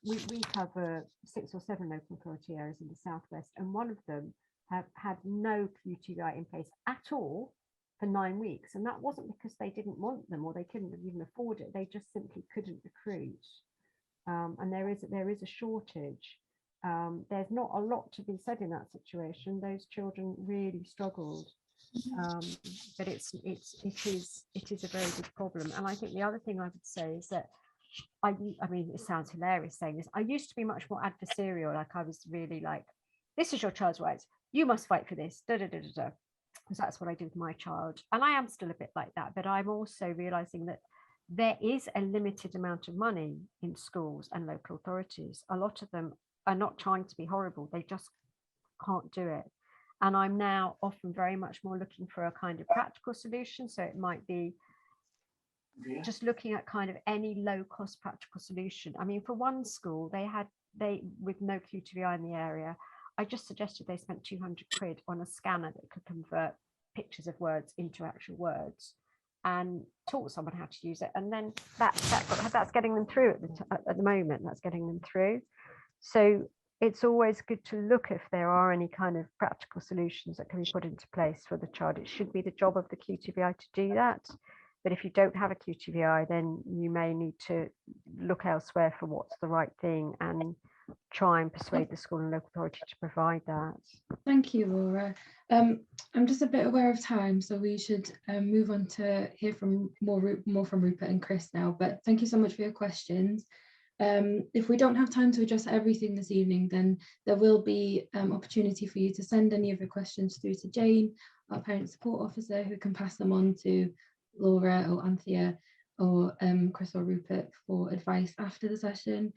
we cover 6 or 7 local authority areas in the southwest, and one of them have had no QTVI in place at all for 9 weeks, and that wasn't because they didn't want them or they couldn't even afford it. They just simply couldn't recruit, and there is a shortage. There's not a lot to be said in that situation. Those children really struggled, but it is a very big problem. And I think the other thing I would say is that I mean, it sounds hilarious saying this. I used to be much more adversarial. Like, I was really like, this is your child's rights, you must fight for this, da da da da da, because that's what I do with my child. And I am still a bit like that, but I'm also realizing that there is a limited amount of money in schools and local authorities. A lot of them are not trying to be horrible, they just can't do it. And I'm now often very much more looking for a kind of practical solution. So it might be just looking at kind of any low cost practical solution. I mean, for one school, they with no QTVI in the area, I just suggested they spent 200 quid on a scanner that could convert pictures of words into actual words, and taught someone how to use it. And then that's getting them through at the moment. That's getting them through. So it's always good to look if there are any kind of practical solutions that can be put into place for the child. It should be the job of the QTVI to do that. But if you don't have a QTVI, then you may need to look elsewhere for what's the right thing and try and persuade the school and local authority to provide that. Thank you, Laura. I'm just a bit aware of time, so we should move on to hear from more from Rupert and Chris now. But thank you so much for your questions. If we don't have time to address everything this evening, then there will be opportunity for you to send any of your questions through to Jane, our parent support officer, who can pass them on to Laura or Anthea or Chris or Rupert for advice after the session.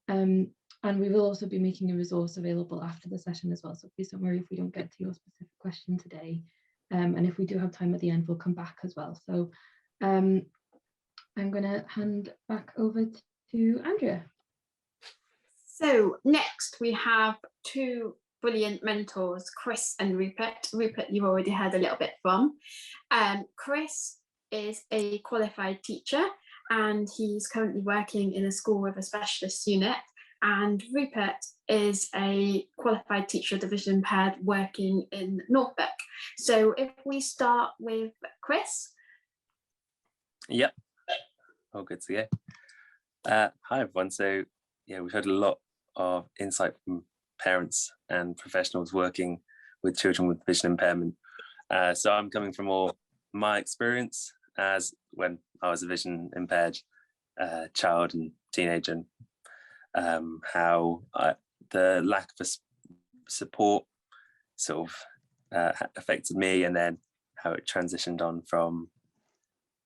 And we will also be making a resource available after the session as well. So please don't worry if we don't get to your specific question today. And if we do have time at the end, we'll come back as well. So I'm going to hand back over to Andrea. So next we have 2 brilliant mentors, Chris and Rupert. Rupert, you've already heard a little bit from. Chris is a qualified teacher, and he's currently working in a school with a specialist unit. And Rupert is a qualified teacher of the vision impaired working in Norfolk. So if we start with Chris. Yep, all good to go. Hi everyone. So yeah, we've heard a lot of insight from parents and professionals working with children with vision impairment. So I'm coming from all my experience as when I was a vision impaired child and teenager, and how the lack of support sort of affected me, and then how it transitioned on from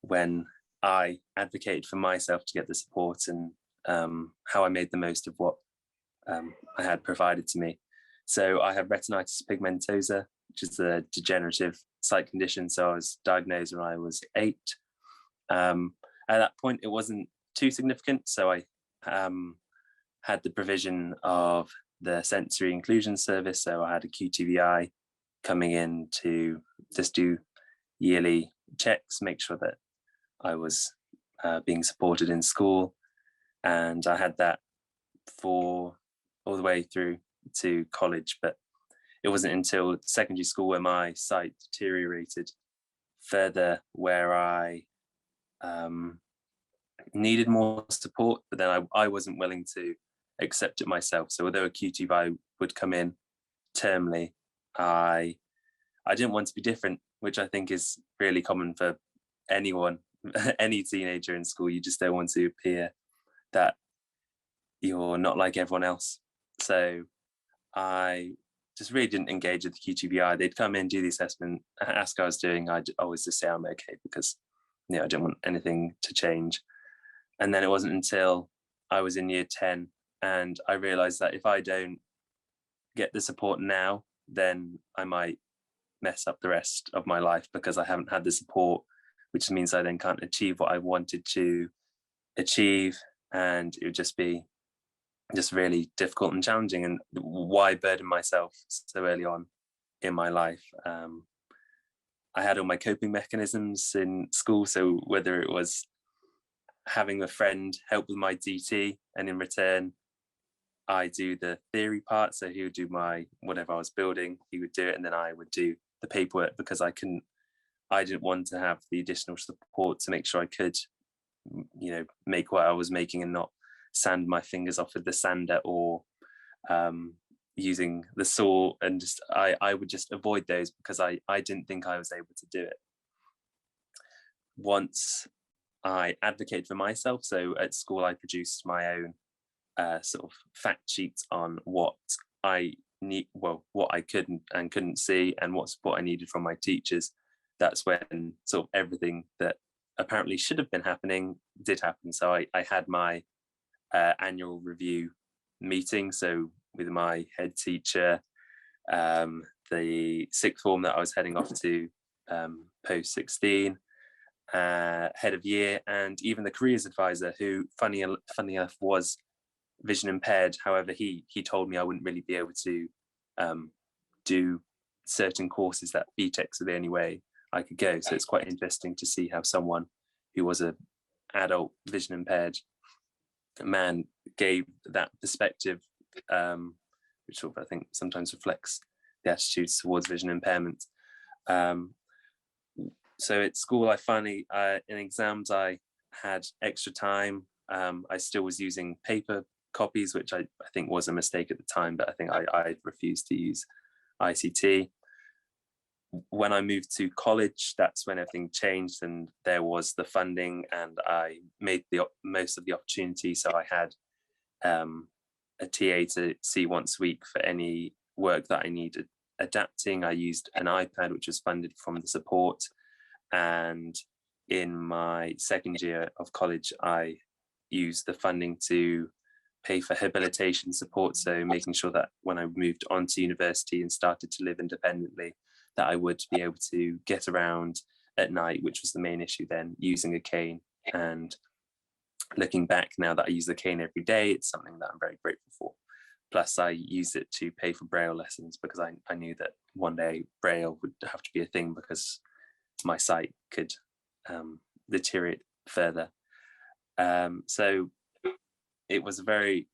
when I advocated for myself to get the support, and how I made the most of what I had provided to me. So I have retinitis pigmentosa, which is a degenerative sight condition. So I was diagnosed when I was 8. At that point, it wasn't too significant. So I had the provision of the sensory inclusion service. So I had a QTVI coming in to just do yearly checks, make sure that I was being supported in school. And I had that for all the way through to college, but it wasn't until secondary school where my sight deteriorated further, where I needed more support, but then I wasn't willing to accept it myself. So although a QTVI would come in termly, I didn't want to be different, which I think is really common for anyone, any teenager in school. You just don't want to appear that you're not like everyone else. So I just really didn't engage with the QTVI. They'd come in, do the assessment, ask how I was doing. I'd always just say I'm okay, because I didn't want anything to change. And then it wasn't until I was in year 10 and I realized that if I don't get the support now, then I might mess up the rest of my life, because I haven't had the support, which means I then can't achieve what I wanted to achieve, and it would just be really difficult and challenging. And why burden myself so early on in my life? I had all my coping mechanisms in school, so whether it was having a friend help with my DT, and in return I do the theory part, so he would do my whatever I was building, he would do it, and then I would do the paperwork, because I didn't want to have the additional support to make sure I could make what I was making, and not sand my fingers off with the sander, or using the saw, and just I would just avoid those, because I didn't think I was able to do it. Once I advocated for myself, so at school I produced my own sort of fact sheets on what I need, what I couldn't and couldn't see, and what support I needed from my teachers. That's when sort of everything that apparently should have been happening did happen. So I had my annual review meeting, so with my head teacher, the sixth form that I was heading off to post 16, head of year, and even the careers advisor, who funny enough was vision impaired. However, he told me I wouldn't really be able to do certain courses, that BTECs are the only way I could go. So it's quite interesting to see how someone who was an adult vision impaired man gave that perspective, which sort of I think sometimes reflects the attitudes towards vision impairment. So at school, I finally, in exams, I had extra time. I still was using paper copies, which I think was a mistake at the time, but I think I refused to use ICT. When I moved to college, that's when everything changed, and there was the funding, and I made the most of the opportunity. So I had a TA to see once a week for any work that I needed adapting. I used an iPad, which was funded from the support. And in my second year of college, I used the funding to pay for habilitation support. So making sure that when I moved on to university and started to live independently, that I would be able to get around at night, which was the main issue then, using a cane. And looking back now that I use the cane every day, it's something that I'm very grateful for. Plus I used it to pay for Braille lessons, because I knew that one day Braille would have to be a thing, because my sight could deteriorate further. So it was a very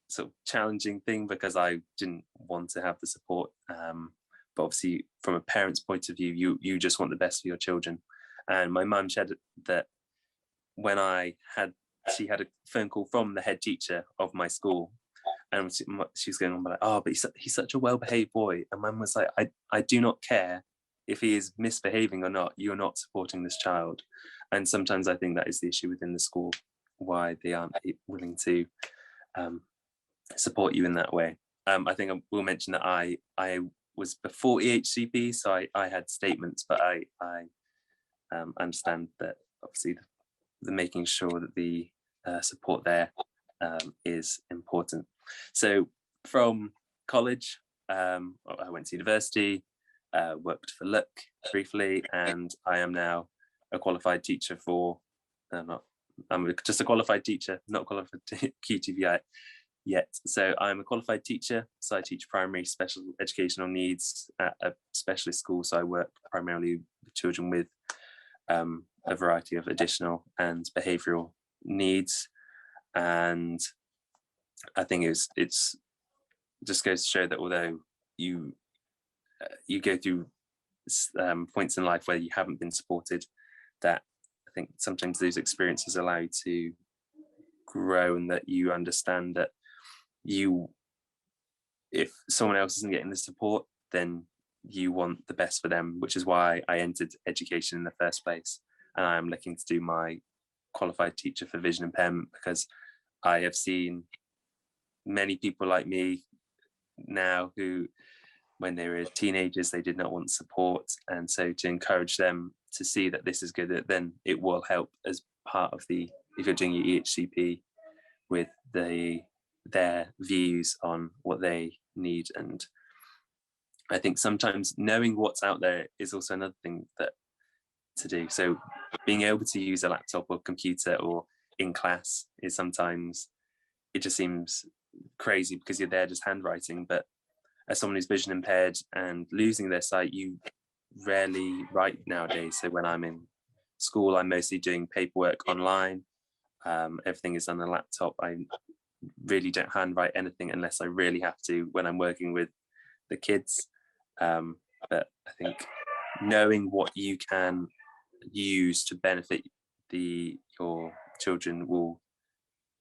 sort of challenging thing, because I didn't want to have the support. But obviously from a parent's point of view, you just want the best for your children. And my mum said that when she had a phone call from the head teacher of my school, and she was going on like, oh, but he's such a well-behaved boy. And mum was like, I do not care if he is misbehaving or not, you're not supporting this child. And sometimes I think that is the issue within the school, why they aren't willing to support you in that way. I think I will mention that I was before EHCP, so I had statements, but I understand that obviously the making sure that the support there is important. So from college, I went to university, worked for Look briefly, and I am now a qualified teacher for, I'm just a qualified teacher, not qualified QTVI yet. So I'm a qualified teacher, so I teach primary special educational needs at a specialist school. So I work primarily with children with a variety of additional and behavioural needs. And I think it's just goes to show that although you go through points in life where you haven't been supported, that I think sometimes those experiences allow you to grow, and that you understand that if someone else isn't getting the support, then you want the best for them, which is why I entered education in the first place. And I am looking to do my qualified teacher for vision impairment, because I have seen many people like me now who, when they were teenagers, they did not want support, and so to encourage them to see that this is good, then it will help as part of the, if you're doing your EHCP, with their views on what they need. And I think sometimes knowing what's out there is also another thing that to do. So being able to use a laptop or computer or in class is sometimes, it just seems crazy because you're there just handwriting, but as someone who's vision impaired and losing their sight, you rarely write nowadays. So when I'm in school, I'm mostly doing paperwork online. Everything is on the laptop. I really don't handwrite anything unless I really have to when I'm working with the kids. But I think knowing what you can use to benefit your children will,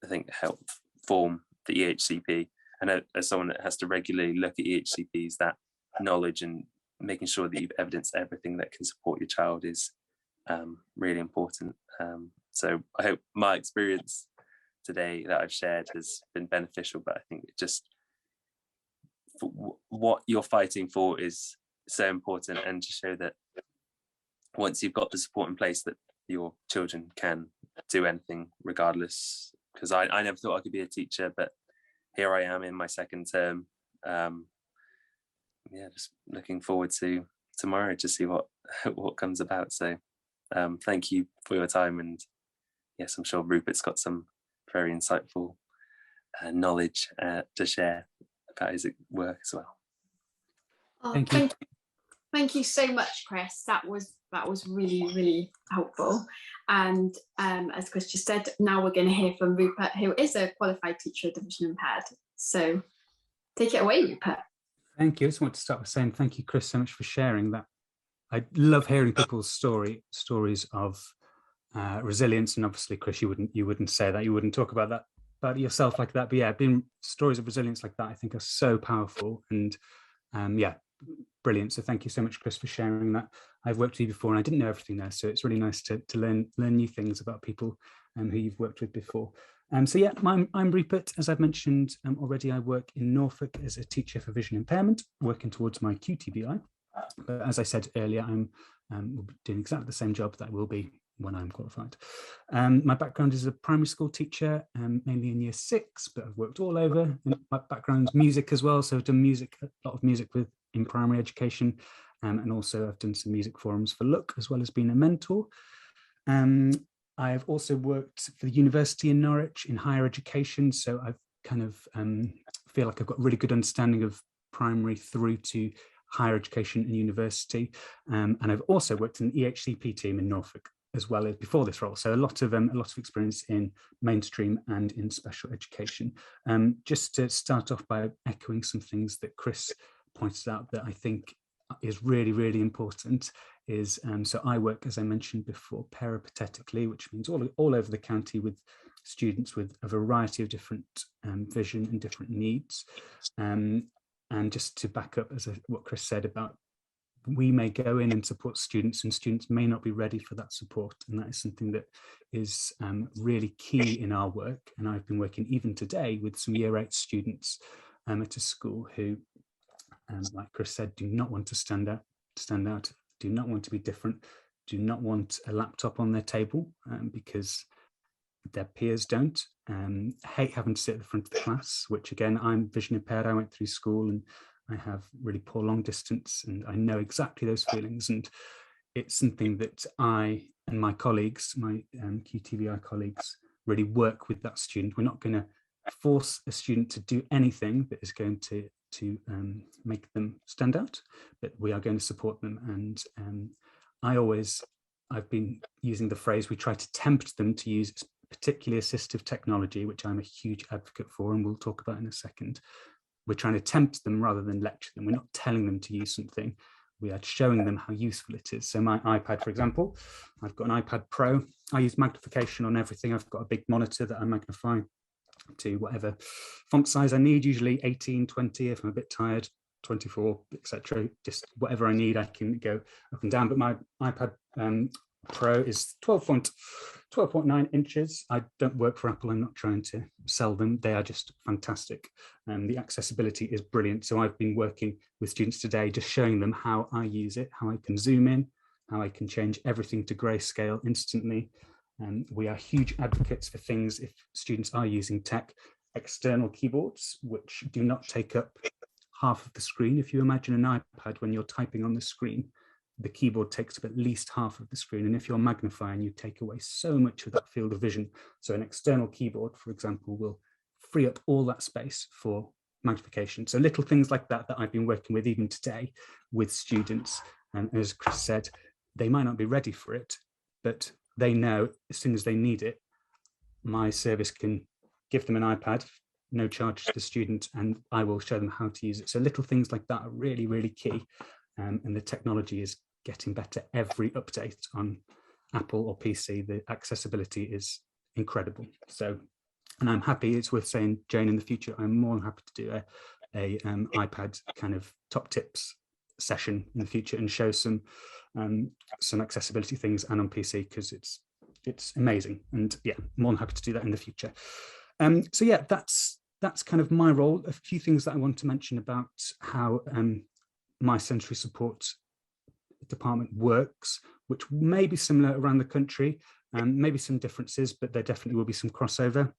I think, help form the EHCP. And as someone that has to regularly look at EHCPs, that knowledge and making sure that you've evidenced everything that can support your child is really important. So I hope my experience today that I've shared has been beneficial, but I think it just, what you're fighting for is so important, and to show that once you've got the support in place, that your children can do anything regardless. Because I never thought I could be a teacher, but here I am in my second term. Yeah, just looking forward to tomorrow to see what comes about. So thank you for your time, and yes, I'm sure Rupert's got some very insightful knowledge to share about his work as well. Oh, Thank you. Thank you so much, Chris. That was really, really helpful. And as Chris just said, now we're going to hear from Rupert, who is a qualified teacher of the vision impaired. So take it away, Rupert. Thank you. I just want to start with saying thank you, Chris, so much for sharing that. I love hearing people's stories of resilience, and obviously, Chris, you wouldn't say that, you wouldn't talk about that about yourself like that. But yeah, being stories of resilience like that, I think, are so powerful, and yeah, brilliant. So thank you so much, Chris, for sharing that. I've worked with you before, and I didn't know everything there, so it's really nice to learn new things about people who you've worked with before. So yeah, I'm Rupert. As I've mentioned already, I work in Norfolk as a teacher for vision impairment, working towards my QTVI. But as I said earlier, will be doing exactly the same job that I will be when I'm qualified. My background is a primary school teacher, mainly in year 6, but I've worked all over. And my background's music as well, so I've done a lot of music in primary education, and also I've done some music forums for Look, as well as being a mentor. I've also worked for the university in Norwich in higher education, so I've kind of feel like I've got a really good understanding of primary through to higher education and university, and I've also worked in the EHCP team in Norfolk as well as before this role, so a lot of experience in mainstream and in special education. Just to start off by echoing some things that Chris pointed out that I think is really, really important is, so I work, as I mentioned before, peripatetically, which means all over the county with students with a variety of different vision and different needs. And just to back up what Chris said about, we may go in and support students, and students may not be ready for that support. And that is something that is really key in our work. And I've been working even today with some year 8 students at a school who, like Chris said, do not want to stand out, do not want to be different, do not want a laptop on their table because their peers don't, hate having to sit at the front of the class, which again, I'm vision impaired. I went through school and I have really poor long distance, and I know exactly those feelings. And it's something that I and my colleagues, my QTVI colleagues, really work with that student. We're not going to force a student to do anything that is going to make them stand out, but we are going to support them. And I've been using the phrase, we try to tempt them to use particularly assistive technology, which I'm a huge advocate for, and we'll talk about in a second. We're trying to tempt them rather than lecture them. We're not telling them to use something. We are showing them how useful it is. So my iPad, for example, I've got an iPad Pro. I use magnification on everything. I've got a big monitor that I magnify to whatever font size I need, usually 18, 20 if I'm a bit tired, 24, etc. Just whatever I need, I can go up and down. But my iPad Pro is 12.9 inches. I don't work for Apple. I'm not trying to sell them. They are just fantastic. The accessibility is brilliant. So I've been working with students today, just showing them how I use it, how I can zoom in, how I can change everything to grayscale instantly. We are huge advocates for things, if students are using tech, external keyboards, which do not take up half of the screen. If you imagine an iPad, when you're typing on the screen, the keyboard takes up at least half of the screen. And if you're magnifying, you take away so much of that field of vision. So an external keyboard, for example, will free up all that space for magnification. So little things like that I've been working with even today with students. And as Chris said, they might not be ready for it, but they know as soon as they need it, my service can give them an iPad, no charge to the student, and I will show them how to use it. So little things like that are really, really key. And the technology is getting better every update on Apple or PC. The accessibility is incredible. So, and I'm happy, it's worth saying, Jane, in the future, I'm more than happy to do a iPad kind of top tips session in the future and show some accessibility things, and on PC, because it's amazing. And yeah, more than happy to do that in the future. So yeah, that's kind of my role. A few things that I want to mention about how my sensory support department works, which may be similar around the country, maybe some differences, but there definitely will be some crossover.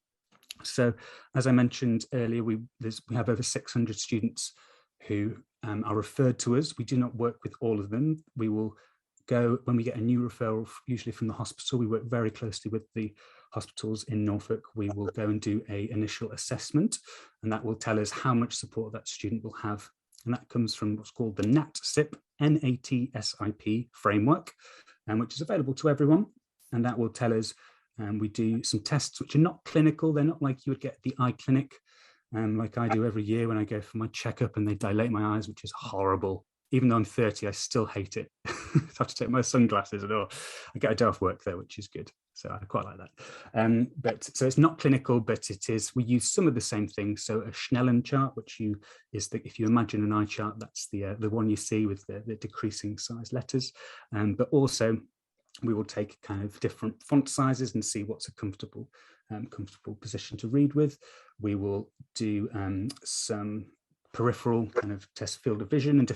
So as I mentioned earlier, we have over 600 students who are referred to us. We do not work with all of them. We will go, when we get a new referral, usually from the hospital, we work very closely with the hospitals in Norfolk. We will go and do an initial assessment, and that will tell us how much support that student will have. And that comes from what's called the NATSIP, N-A-T-S-I-P framework, which is available to everyone. And that will tell us, we do some tests which are not clinical. They're not like you would get at the eye clinic, like I do every year when I go for my checkup and they dilate my eyes, which is horrible. Even though I'm 30, I still hate it. I have to take my sunglasses and all. I get a day off work though, which is good. So I quite like that. But so it's not clinical, but it is, we use some of the same things. So a Snellen chart, which if you imagine an eye chart, that's the one you see with the decreasing size letters. But also we will take kind of different font sizes and see what's a comfortable position to read with. We will do some peripheral kind of test field of vision and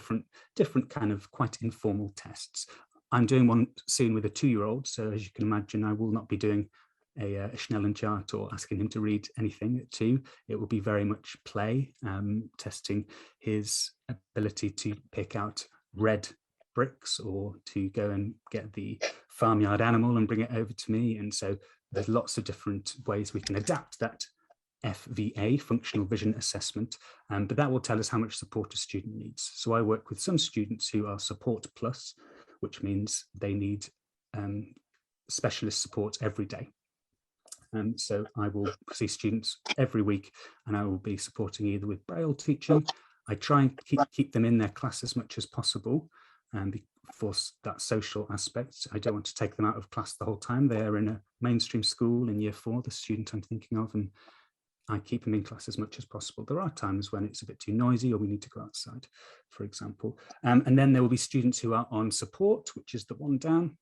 different kind of quite informal tests. I'm doing one soon with a 2-year-old, so as you can imagine, I will not be doing a Snellen chart or asking him to read anything at 2. It will be very much play, testing his ability to pick out red bricks or to go and get the farmyard animal and bring it over to me. And so there's lots of different ways we can adapt that FVA, functional vision assessment, but that will tell us how much support a student needs. So I work with some students who are support plus, which means they need specialist support every day. So I will see students every week and I will be supporting either with Braille teaching. I try and keep them in their class as much as possible for that social aspect. I don't want to take them out of class the whole time. They are in a mainstream school in year 4, the student I'm thinking of, and I keep them in class as much as possible. There are times when it's a bit too noisy or we need to go outside, for example. And then there will be students who are on support, which is the one down.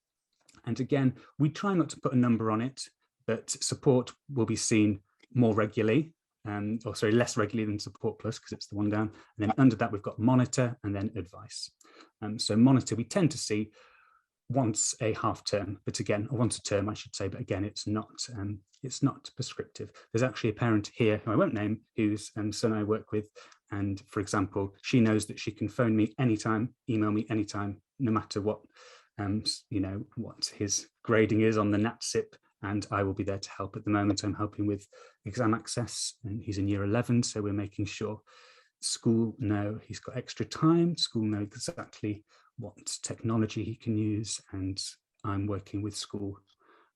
And again, we try not to put a number on it, but support will be seen more regularly, less regularly than support plus, because it's the one down. And then under that, we've got monitor and then advice. So monitor, we tend to see once a half term, but again, or once a term, I should say, but again, it's not prescriptive. There's actually a parent here who I won't name, whose son I work with, and for example, she knows that she can phone me anytime, email me anytime, no matter what what his grading is on the NATSIP, and I will be there to help. At the moment, I'm helping with exam access, and he's in year 11, so we're making sure school know he's got extra time, school know exactly what technology he can use, and I'm working with school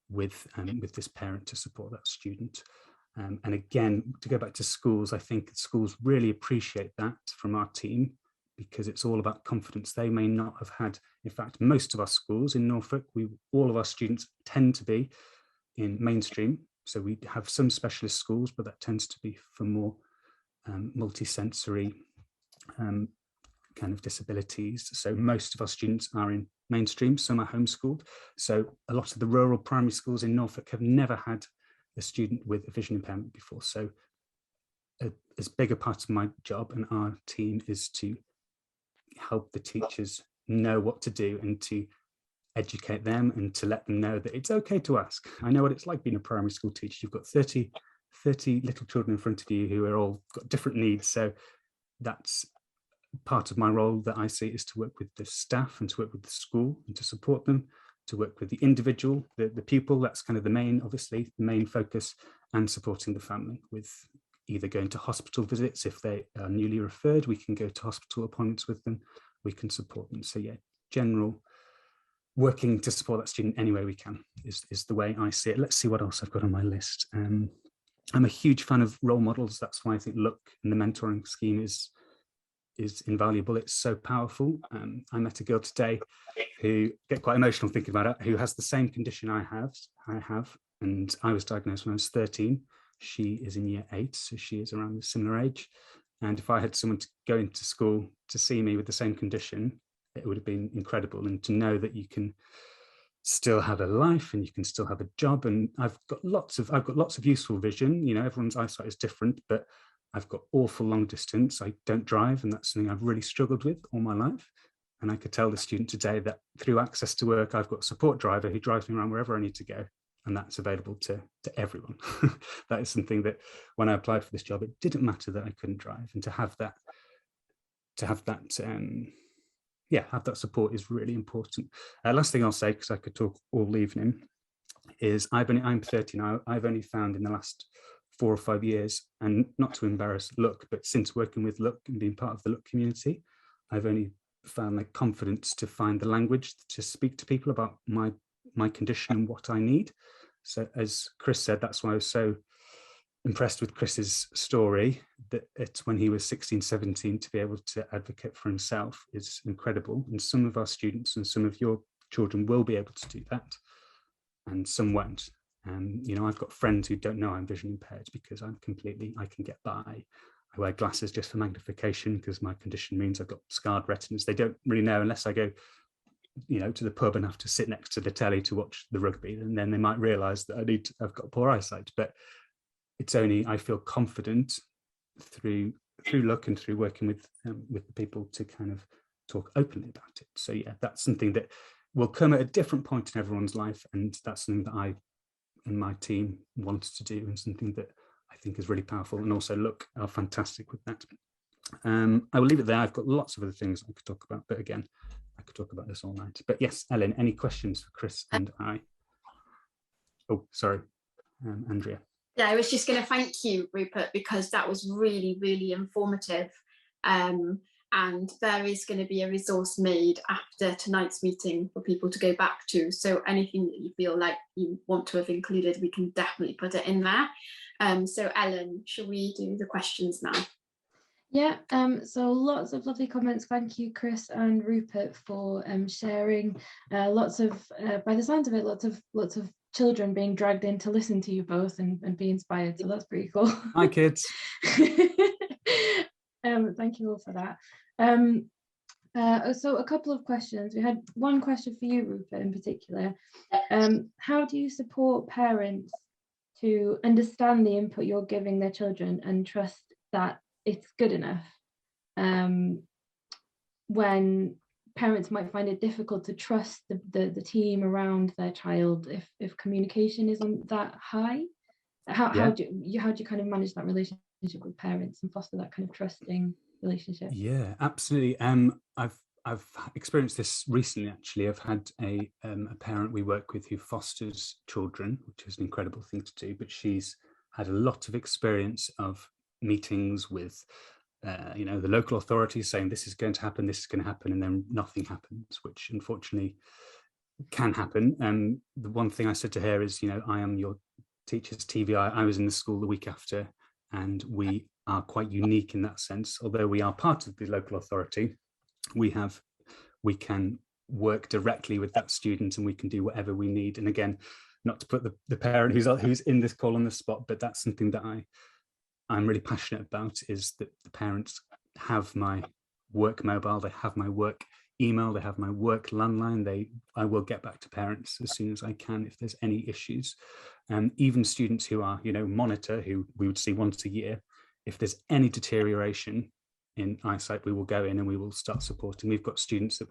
with this parent to support that student. And again, to go back to schools, I think schools really appreciate that from our team, because it's all about confidence. They may not have had, in fact, most of our schools in Norfolk, all of our students tend to be in mainstream. So we have some specialist schools, but that tends to be for more multi-sensory kind of disabilities. So most of our students are in mainstream, some are homeschooled. So a lot of the rural primary schools in Norfolk have never had a student with a vision impairment before. So as big a part of my job and our team is to help the teachers know what to do and to educate them and to let them know that it's okay to ask. I know what it's like being a primary school teacher. You've got 30 little children in front of you who are all got different needs. So that's part of my role that I see, is to work with the staff and to work with the school and to support them, to work with the individual, the pupil. That's kind of the main, obviously, the main focus, and supporting the family with either going to hospital visits. If they are newly referred, we can go to hospital appointments with them. We can support them. So yeah, general working to support that student any way we can is the way I see it. Let's see what else I've got on my list. I'm a huge fan of role models. That's why I think Look and the mentoring scheme is invaluable. It's so powerful. I met a girl today who, get quite emotional thinking about it, who has the same condition I have, and I was diagnosed when I was 13. She is in year 8, so she is around a similar age. And if I had someone to go into school to see me with the same condition, it would have been incredible. And to know that you can still have a life and you can still have a job. And I've got lots of useful vision. You know, everyone's eyesight is different, but I've got awful long distance. I don't drive, and that's something I've really struggled with all my life. And I could tell the student today that through access to work, I've got a support driver who drives me around wherever I need to go. And that's available to everyone. That is something that when I applied for this job, it didn't matter that I couldn't drive, and to have that support is really important. Last thing I'll say, because I could talk all evening, is I'm 30 now. I've only found in the last 4 or 5 years, and not to embarrass Look, but since working with Look and being part of the Look community, I've only found like confidence to find the language to speak to people about my condition and what I need. So as Chris said, that's why I was so impressed with Chris's story, that it's when he was 16, 17 to be able to advocate for himself is incredible. And some of our students and some of your children will be able to do that, and some won't. You know, I've got friends who don't know I'm vision impaired because I can get by. I wear glasses just for magnification because my condition means I've got scarred retinas. They don't really know unless I go, you know, to the pub and have to sit next to the telly to watch the rugby, and then they might realise that I've got poor eyesight. But it's only, I feel confident through Look and through working with the people to kind of talk openly about it. So yeah, that's something that will come at a different point in everyone's life, and that's something that I and my team wanted to do, and something that I think is really powerful. And also Look are fantastic with that. I will leave it there. I've got lots of other things I could talk about, but again, I could talk about this all night. But yes, Ellen, any questions for Chris and I? Oh, sorry, Andrea. Yeah, I was just going to thank you, Rupert, because that was really, really informative. And there is going to be a resource made after tonight's meeting for people to go back to. So anything that you feel like you want to have included, we can definitely put it in there. So Ellen, shall we do the questions now? Yeah, so lots of lovely comments. Thank you, Chris and Rupert, for sharing. Lots of, by the sound of it, lots of children being dragged in to listen to you both and be inspired. So that's pretty cool. Hi, kids. Thank you all for that. So a couple of questions. We had one question for you, Rupert, in particular. How do you support parents to understand the input you're giving their children and trust that it's good enough, when parents might find it difficult to trust the team around their child if communication isn't that high? How do you kind of manage that relationship with parents and foster that kind of trusting relationship? Yeah, absolutely. I've experienced this recently, actually. I've had a parent we work with who fosters children, which is an incredible thing to do, but she's had a lot of experience of meetings with you know, the local authorities saying this is going to happen, and then nothing happens, which unfortunately can happen. And the one thing I said to her is, you know, I am your teacher's TVI. I was in the school the week after, and we are quite unique in that sense. Although we are part of the local authority, we can work directly with that student and we can do whatever we need. And again, not to put the parent who's in this call on the spot, but that's something that I'm really passionate about, is that the parents have my work mobile, they have my work email, they have my work landline. I will get back to parents as soon as I can if there's any issues. Even students who are, monitor, who we would see once a year, if there's any deterioration in eyesight, we will go in and we will start supporting. We've got students that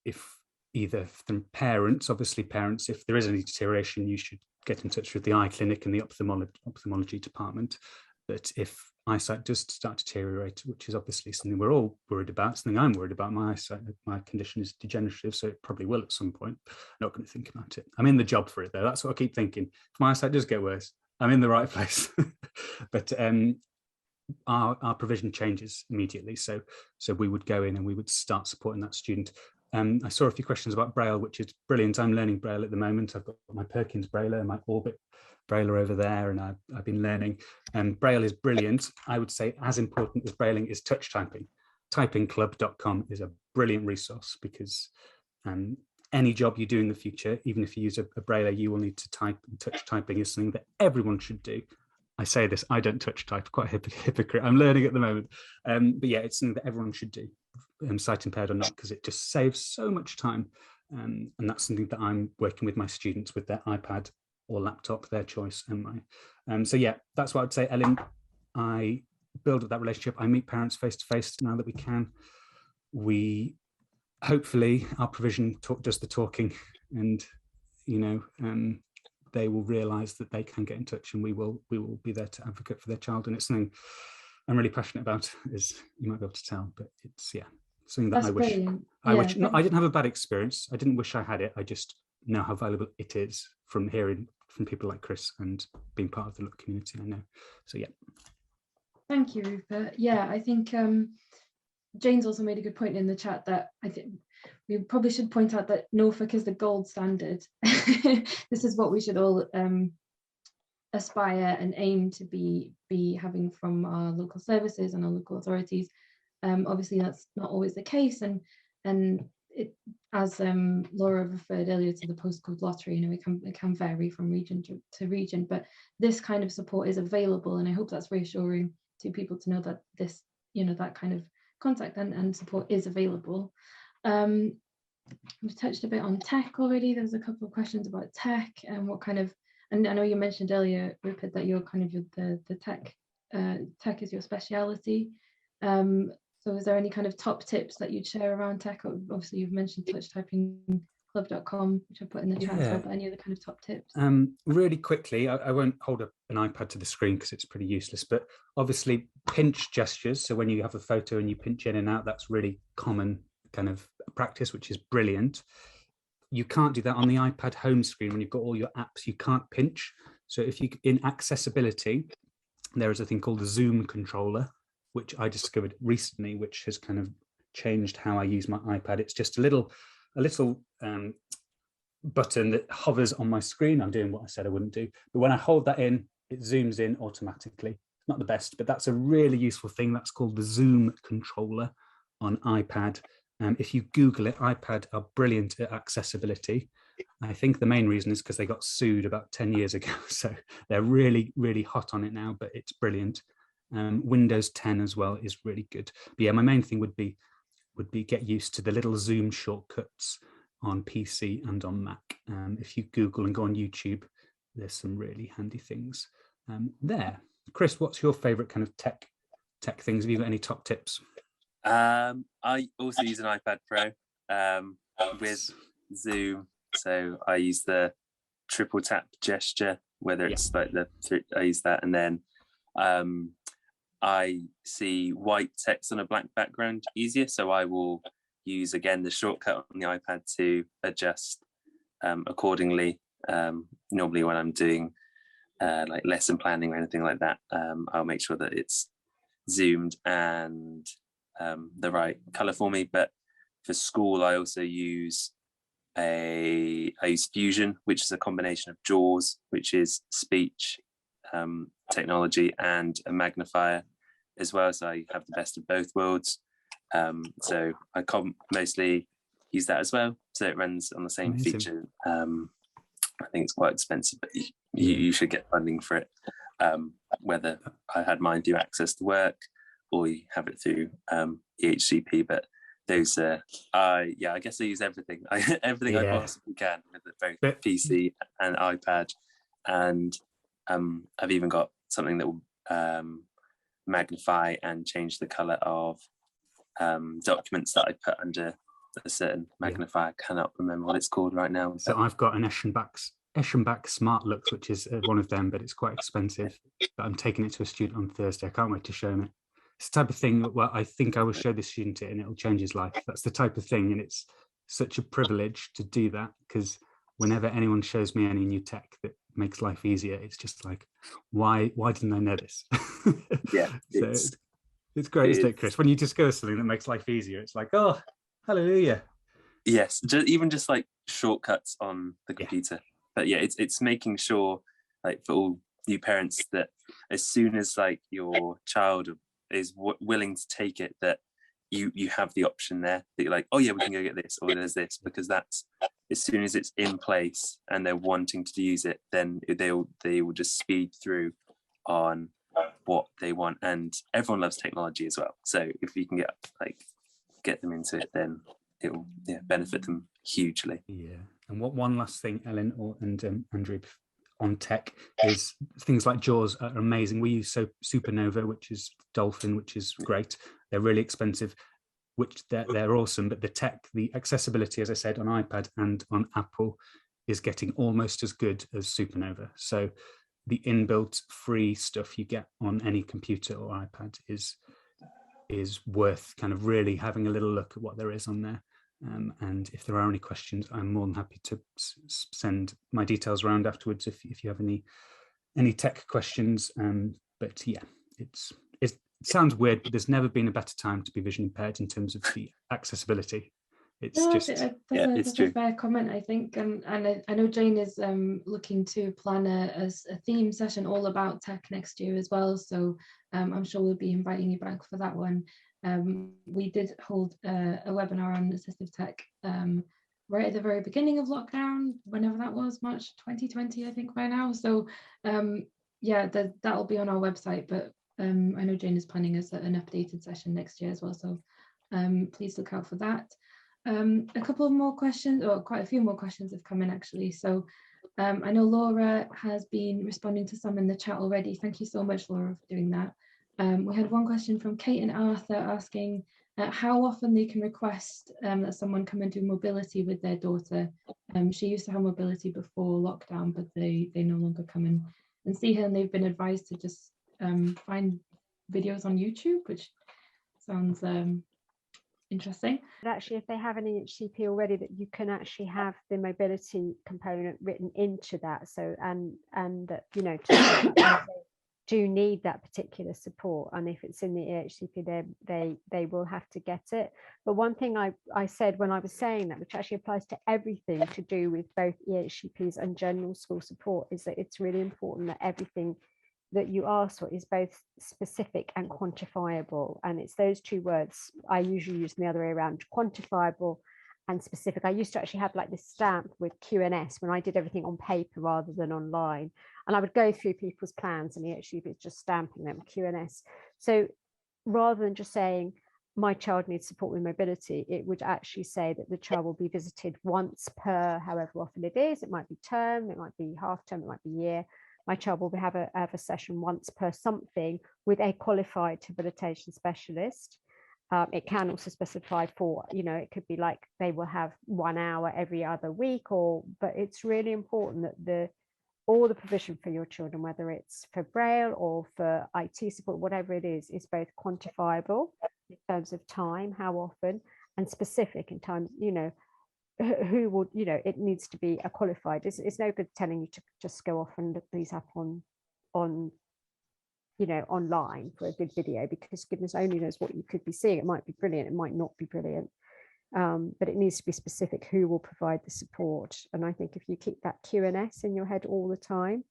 if either from parents, obviously parents, if there is any deterioration, you should get in touch with the eye clinic and the ophthalmology department. But if eyesight does start to deteriorate, which is obviously something we're all worried about, something I'm worried about, my eyesight, my condition is degenerative, so it probably will at some point. I'm not going to think about it. I'm in the job for it though. That's what I keep thinking. If my eyesight does get worse, I'm in the right place. But our provision changes immediately. So we would go in and we would start supporting that student. I saw a few questions about Braille, which is brilliant. I'm learning Braille at the moment. I've got my Perkins Braille and my Orbit Braille over there, and I've been learning. And Braille is brilliant. I would say as important as Brailing is touch typing. Typingclub.com is a brilliant resource, because any job you do in the future, even if you use a Braille, you will need to type. And touch typing is something that everyone should do. I say this, I don't touch type, quite a hypocrite. I'm learning at the moment. But yeah, it's something that everyone should do, sight impaired or not, because it just saves so much time. And that's something that I'm working with my students with their iPad or laptop, their choice. So yeah, that's what I'd say, Ellen. I build up that relationship. I meet parents face to face now that we can. We hopefully, our provision does the talking, and they will realise that they can get in touch, and we will be there to advocate for their child. And it's something I'm really passionate about, as you might be able to tell. But it's something that I wish. I didn't have a bad experience. I didn't wish I had it. I just know how valuable it is from hearing from people like Chris and being part of the look community. I know. So yeah. Thank you, Rupert. Yeah, I think Jane's also made a good point in the chat that I think we probably should point out that Norfolk is the gold standard. This is what we should all aspire and aim to be having from our local services and our local authorities. Obviously, that's not always the case, and it, as Laura referred earlier to the postcode lottery, it can vary from region to region, but this kind of support is available, and I hope that's reassuring to people to know that this, that kind of contact and support is available. We've touched a bit on tech already. There's a couple of questions about tech and what kind of, and I know you mentioned earlier, Rupert, that you're kind of the tech is your speciality. So is there any kind of top tips that you'd share around tech? Obviously, you've mentioned touchtypingclub.com, which I put in the chat as well, but any other kind of top tips? Really quickly, I won't hold up an iPad to the screen because it's pretty useless, but obviously pinch gestures. So when you have a photo and you pinch in and out, that's really common kind of practice, which is brilliant. You can't do that on the iPad home screen when you've got all your apps. You can't pinch. So if you, in accessibility, there is a thing called the Zoom controller, which I discovered recently, which has kind of changed how I use my iPad. It's just a little button that hovers on my screen. I'm doing what I said I wouldn't do, but when I hold that in, it zooms in automatically. Not the best, but that's a really useful thing. That's called the Zoom controller on iPad. If you Google it, iPad are brilliant at accessibility. I think the main reason is because they got sued about 10 years ago. So they're really, really hot on it now, but it's brilliant. Windows 10 as well is really good. But yeah, my main thing would be get used to the little Zoom shortcuts on PC and on Mac. If you Google and go on YouTube, there's some really handy things there. Chris, what's your favorite kind of tech things? Have you got any top tips? I also use an iPad Pro with Zoom. So I use the triple tap gesture, whether it's like I use that, and then I see white text on a black background easier. So I will use, again, the shortcut on the iPad to adjust accordingly. Normally when I'm doing like lesson planning or anything like that, I'll make sure that it's zoomed and the right color for me. But for school, I also use I use Fusion, which is a combination of JAWS, which is speech technology, and a magnifier as well. So I have the best of both worlds. So I mostly use that as well. So it runs on the same feature. I think it's quite expensive, but you should get funding for it. Whether I had mine do access to work, or you have it through EHCP. But those I guess I use everything everything I possibly can with both PC and iPad, and I've even got something that will magnify and change the color of documents that I put under a certain magnifier. I cannot remember what it's called right now. So I've got an Eschenbach Smart Looks, which is one of them, but it's quite expensive. But I'm taking it to a student on Thursday. I can't wait to show him it. It's the type of thing that, well, I think I will show this student it and it'll change his life. That's the type of thing, and it's such a privilege to do that, because whenever anyone shows me any new tech that makes life easier, it's just like, why didn't I know this? Yeah, so it's great, isn't it, Chris? When you discover something that makes life easier, it's like, oh, hallelujah. Yes, even just like shortcuts on the computer. But yeah, it's making sure, like, for all new parents, that as soon as like your child is willing to take it, that you have the option there, that you're like, oh yeah, we can go get this, or there's this, because that's, as soon as it's in place and they're wanting to use it, then they will just speed through on what they want. And everyone loves technology as well, so if you can get them into it, then it will benefit them hugely. Yeah. And one last thing, Ellen and Andrew, on tech, is things like JAWS are amazing. We use Supernova, which is Dolphin, which is great. They're really expensive, which they're awesome, but the accessibility, as I said, on iPad and on Apple is getting almost as good as Supernova. So the inbuilt free stuff you get on any computer or iPad is worth kind of really having a little look at what there is on there. And if there are any questions, I'm more than happy to send my details around afterwards if you have any tech questions. But yeah, it sounds weird, but there's never been a better time to be vision impaired in terms of the accessibility. It's that's a fair comment, I think, and I know Jane is looking to plan a theme session all about tech next year as well, so I'm sure we'll be inviting you back for that one. We did hold a webinar on assistive tech right at the very beginning of lockdown, whenever that was, March 2020, I think, by now. So yeah, that'll be on our website, but I know Jane is planning an updated session next year as well, so please look out for that. A couple of more questions, or quite a few more questions have come in actually. So I know Laura has been responding to some in the chat already. Thank you so much, Laura, for doing that. We had one question from Kate and Arthur asking how often they can request that someone come and do mobility with their daughter. She used to have mobility before lockdown, but they no longer come and see her, and they've been advised to just find videos on YouTube, which sounds interesting. But actually, if they have an EHCP already, that you can actually have the mobility component written into that. So and you know, they do need that particular support, and if it's in the EHCP, they will have to get it. But one thing I said when I was saying that, which actually applies to everything to do with both EHCPs and general school support, is that it's really important that everything that you ask for is both specific and quantifiable. And it's those two words I usually use the other way around, quantifiable and specific. I used to actually have like this stamp with QNS when I did everything on paper rather than online. And I would go through people's plans and actually it's just stamping them QNS. So rather than just saying my child needs support with mobility, it would actually say that the child will be visited once per however often it is. It might be term, it might be half term, it might be year. My child will have a session once per something with a qualified rehabilitation specialist. It can also specify for, you know, it could be like they will have 1 hour every other week, but it's really important that all the provision for your children, whether it's for Braille or for IT support, whatever it is both quantifiable in terms of time, how often, and specific in terms, you know, who would, you know, it needs to be a qualified. It's no good telling you to just go off and look these up on you know, online for a good video, because goodness only knows what you could be seeing. It might be brilliant, it might not be brilliant, but it needs to be specific who will provide the support. And I think if you keep that QNS in your head all the time,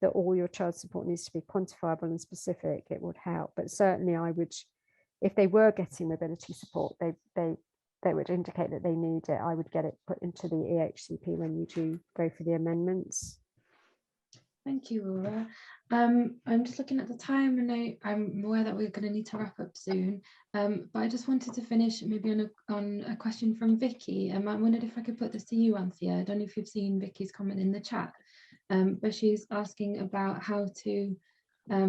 that all your child's support needs to be quantifiable and specific, it would help. But certainly I would, if they were getting mobility support, they would indicate that they need it. I would get it put into the EHCP when you do go for the amendments. Thank you, Laura. I'm just looking at the time, and I'm aware that we're going to need to wrap up soon. But I just wanted to finish maybe on a question from Vicky. I wondered if I could put this to you, Anthea. I don't know if you've seen Vicky's comment in the chat, but she's asking about how to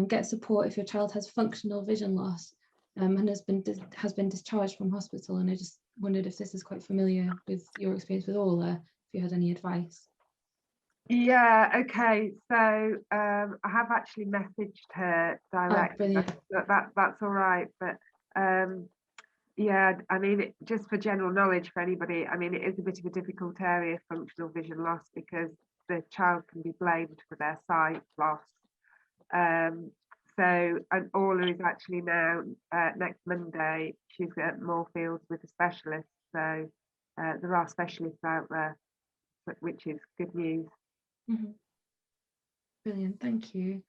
get support if your child has functional vision loss and has been discharged from hospital. And I just wondered if this is quite familiar with your experience with Ola, if you had any advice. Yeah, okay, so I have actually messaged her directly. That's all right, but yeah, I mean, just for general knowledge for anybody, I mean, it is a bit of a difficult area, functional vision loss, because the child can be blamed for their sight loss. So, and Orla is actually now, next Monday, she's at Moorfields with a specialist, so there are specialists out there, which is good news. Mm-hmm. Brilliant, thank you.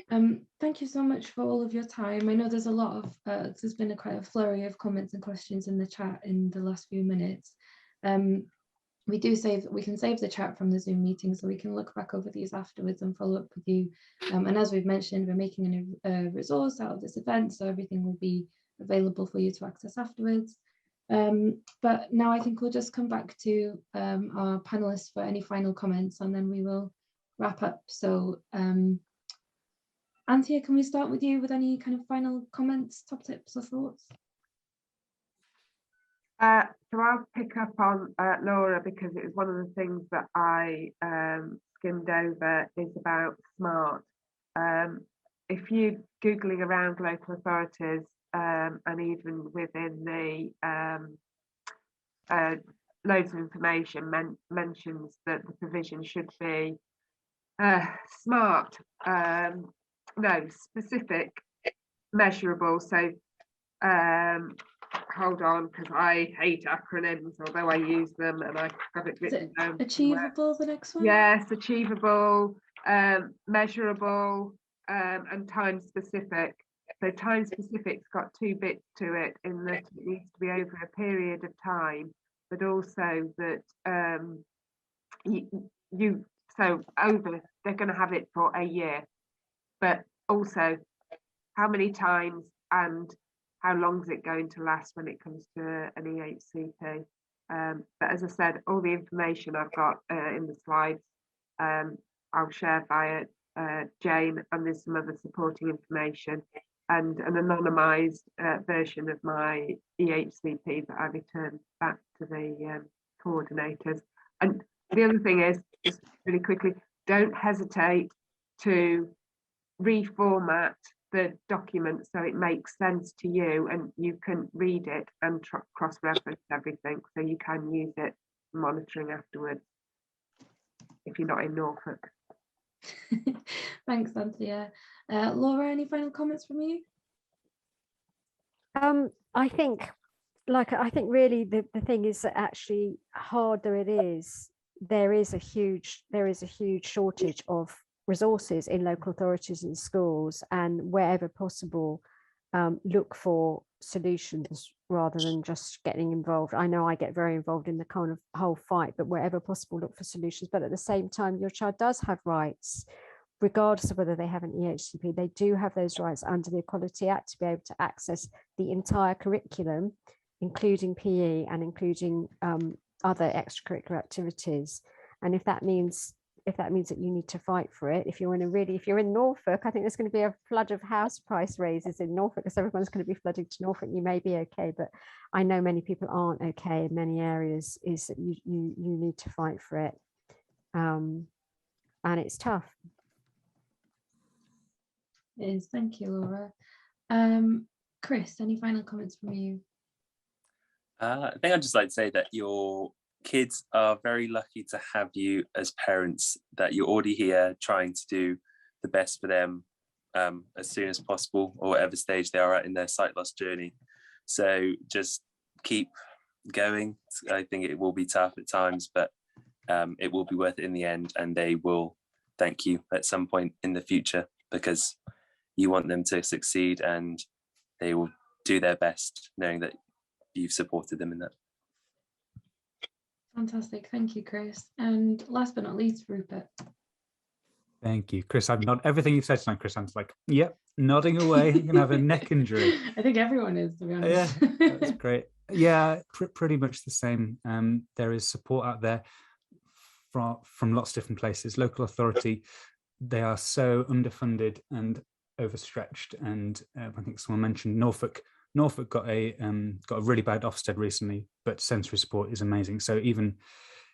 Thank you so much for all of your time. I know there's a lot of, there's been quite a flurry of comments and questions in the chat in the last few minutes. We can save the chat from the Zoom meeting, so we can look back over these afterwards and follow up with you. And as we've mentioned, we're making a resource out of this event, so everything will be available for you to access afterwards. But now I think we'll just come back to our panelists for any final comments, and then we will wrap up. So Anthea, can we start with you with any kind of final comments, top tips or thoughts? So I'll pick up on Laura, because it was one of the things that I skimmed over, is about SMART. If you're Googling around local authorities, and even within the loads of information mentions that the provision should be SMART, no, specific, measurable. So hold on, because I hate acronyms, although I use them, and I have it written down. Achievable, the next one? Yes, achievable, measurable, and time specific. So time specific's got two bits to it, in that it needs to be over a period of time, but also that they're going to have it for a year, but also how many times and how long is it going to last when it comes to an EHCP. But as I said, all the information I've got in the slides, I'll share via Jane, and there's some other supporting information and an anonymised version of my EHCP that I returned back to the coordinators. And the other thing is, just really quickly, don't hesitate to reformat the document so it makes sense to you and you can read it and cross-reference everything, so you can use it for monitoring afterwards if you're not in Norfolk. Thanks, Anthea. Laura, any final comments from you? I think really the thing is that actually, harder it is, there is a huge shortage of resources in local authorities and schools, and wherever possible, look for solutions rather than just getting involved. I know I get very involved in the kind of whole fight, but wherever possible, look for solutions. But at the same time, your child does have rights, regardless of whether they have an EHCP. They do have those rights under the Equality Act to be able to access the entire curriculum, including PE and including other extracurricular activities. And if that means that you need to fight for it, if you're in Norfolk, I think there's going to be a flood of house price raises in Norfolk, because everyone's going to be flooding to Norfolk. You may be okay, but I know many people aren't okay in many areas. Is that you need to fight for it, and it's tough. It is. Thank you, Laura. Chris, any final comments from you? I think I'd just like to say that your kids are very lucky to have you as parents, that you're already here trying to do the best for them as soon as possible, or whatever stage they are at in their sight loss journey. So just keep going. I think it will be tough at times, but it will be worth it in the end, and they will thank you at some point in the future, because you want them to succeed, and they will do their best knowing that you've supported them in that. Fantastic, thank you, Chris. And last but not least, Rupert. Thank you, Chris. I've nodded everything you've said tonight. Chris, I'm like, yep, nodding away. You're gonna have a neck injury. I think everyone is, to be honest. Yeah, that's great. Yeah, pretty much the same. There is support out there from lots of different places. Local authority, they are so underfunded and overstretched. And I think someone mentioned Norfolk. Norfolk got a really bad Ofsted recently, but sensory support is amazing. So even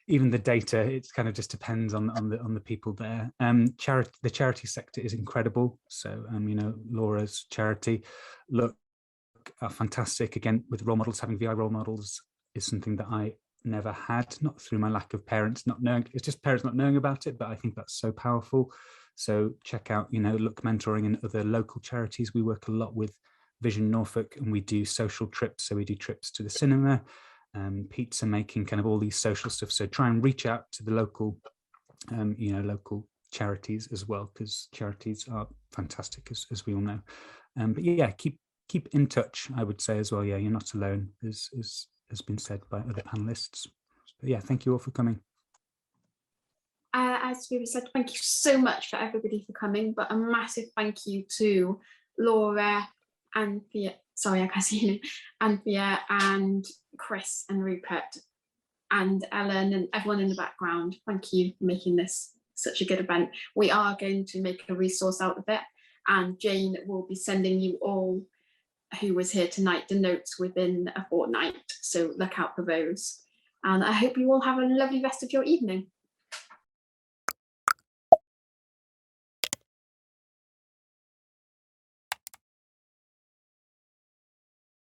the data, it kind of just depends on the people there. The charity sector is incredible. So you know, Laura's charity, look, are fantastic. Again, with role models, having VI role models is something that I never had, not through my lack of parents not knowing. It's just parents not knowing about it, but I think that's so powerful. So check out, you know, Look Mentoring and other local charities. We work a lot with Vision Norfolk, and we do social trips. So we do trips to the cinema, pizza making, kind of all these social stuff. So try and reach out to the local, you know, local charities as well, because charities are fantastic, as we all know. But yeah, keep in touch, I would say as well. Yeah, you're not alone, as has been said by other panelists. But yeah, thank you all for coming. As we said, thank you so much for everybody for coming, but a massive thank you to Laura, Anthea, sorry, I can't see you, Anthea, and Chris and Rupert and Ellen and everyone in the background. Thank you for making this such a good event. We are going to make a resource out of it, and Jane will be sending you all who was here tonight the notes within a fortnight, so look out for those. And I hope you all have a lovely rest of your evening.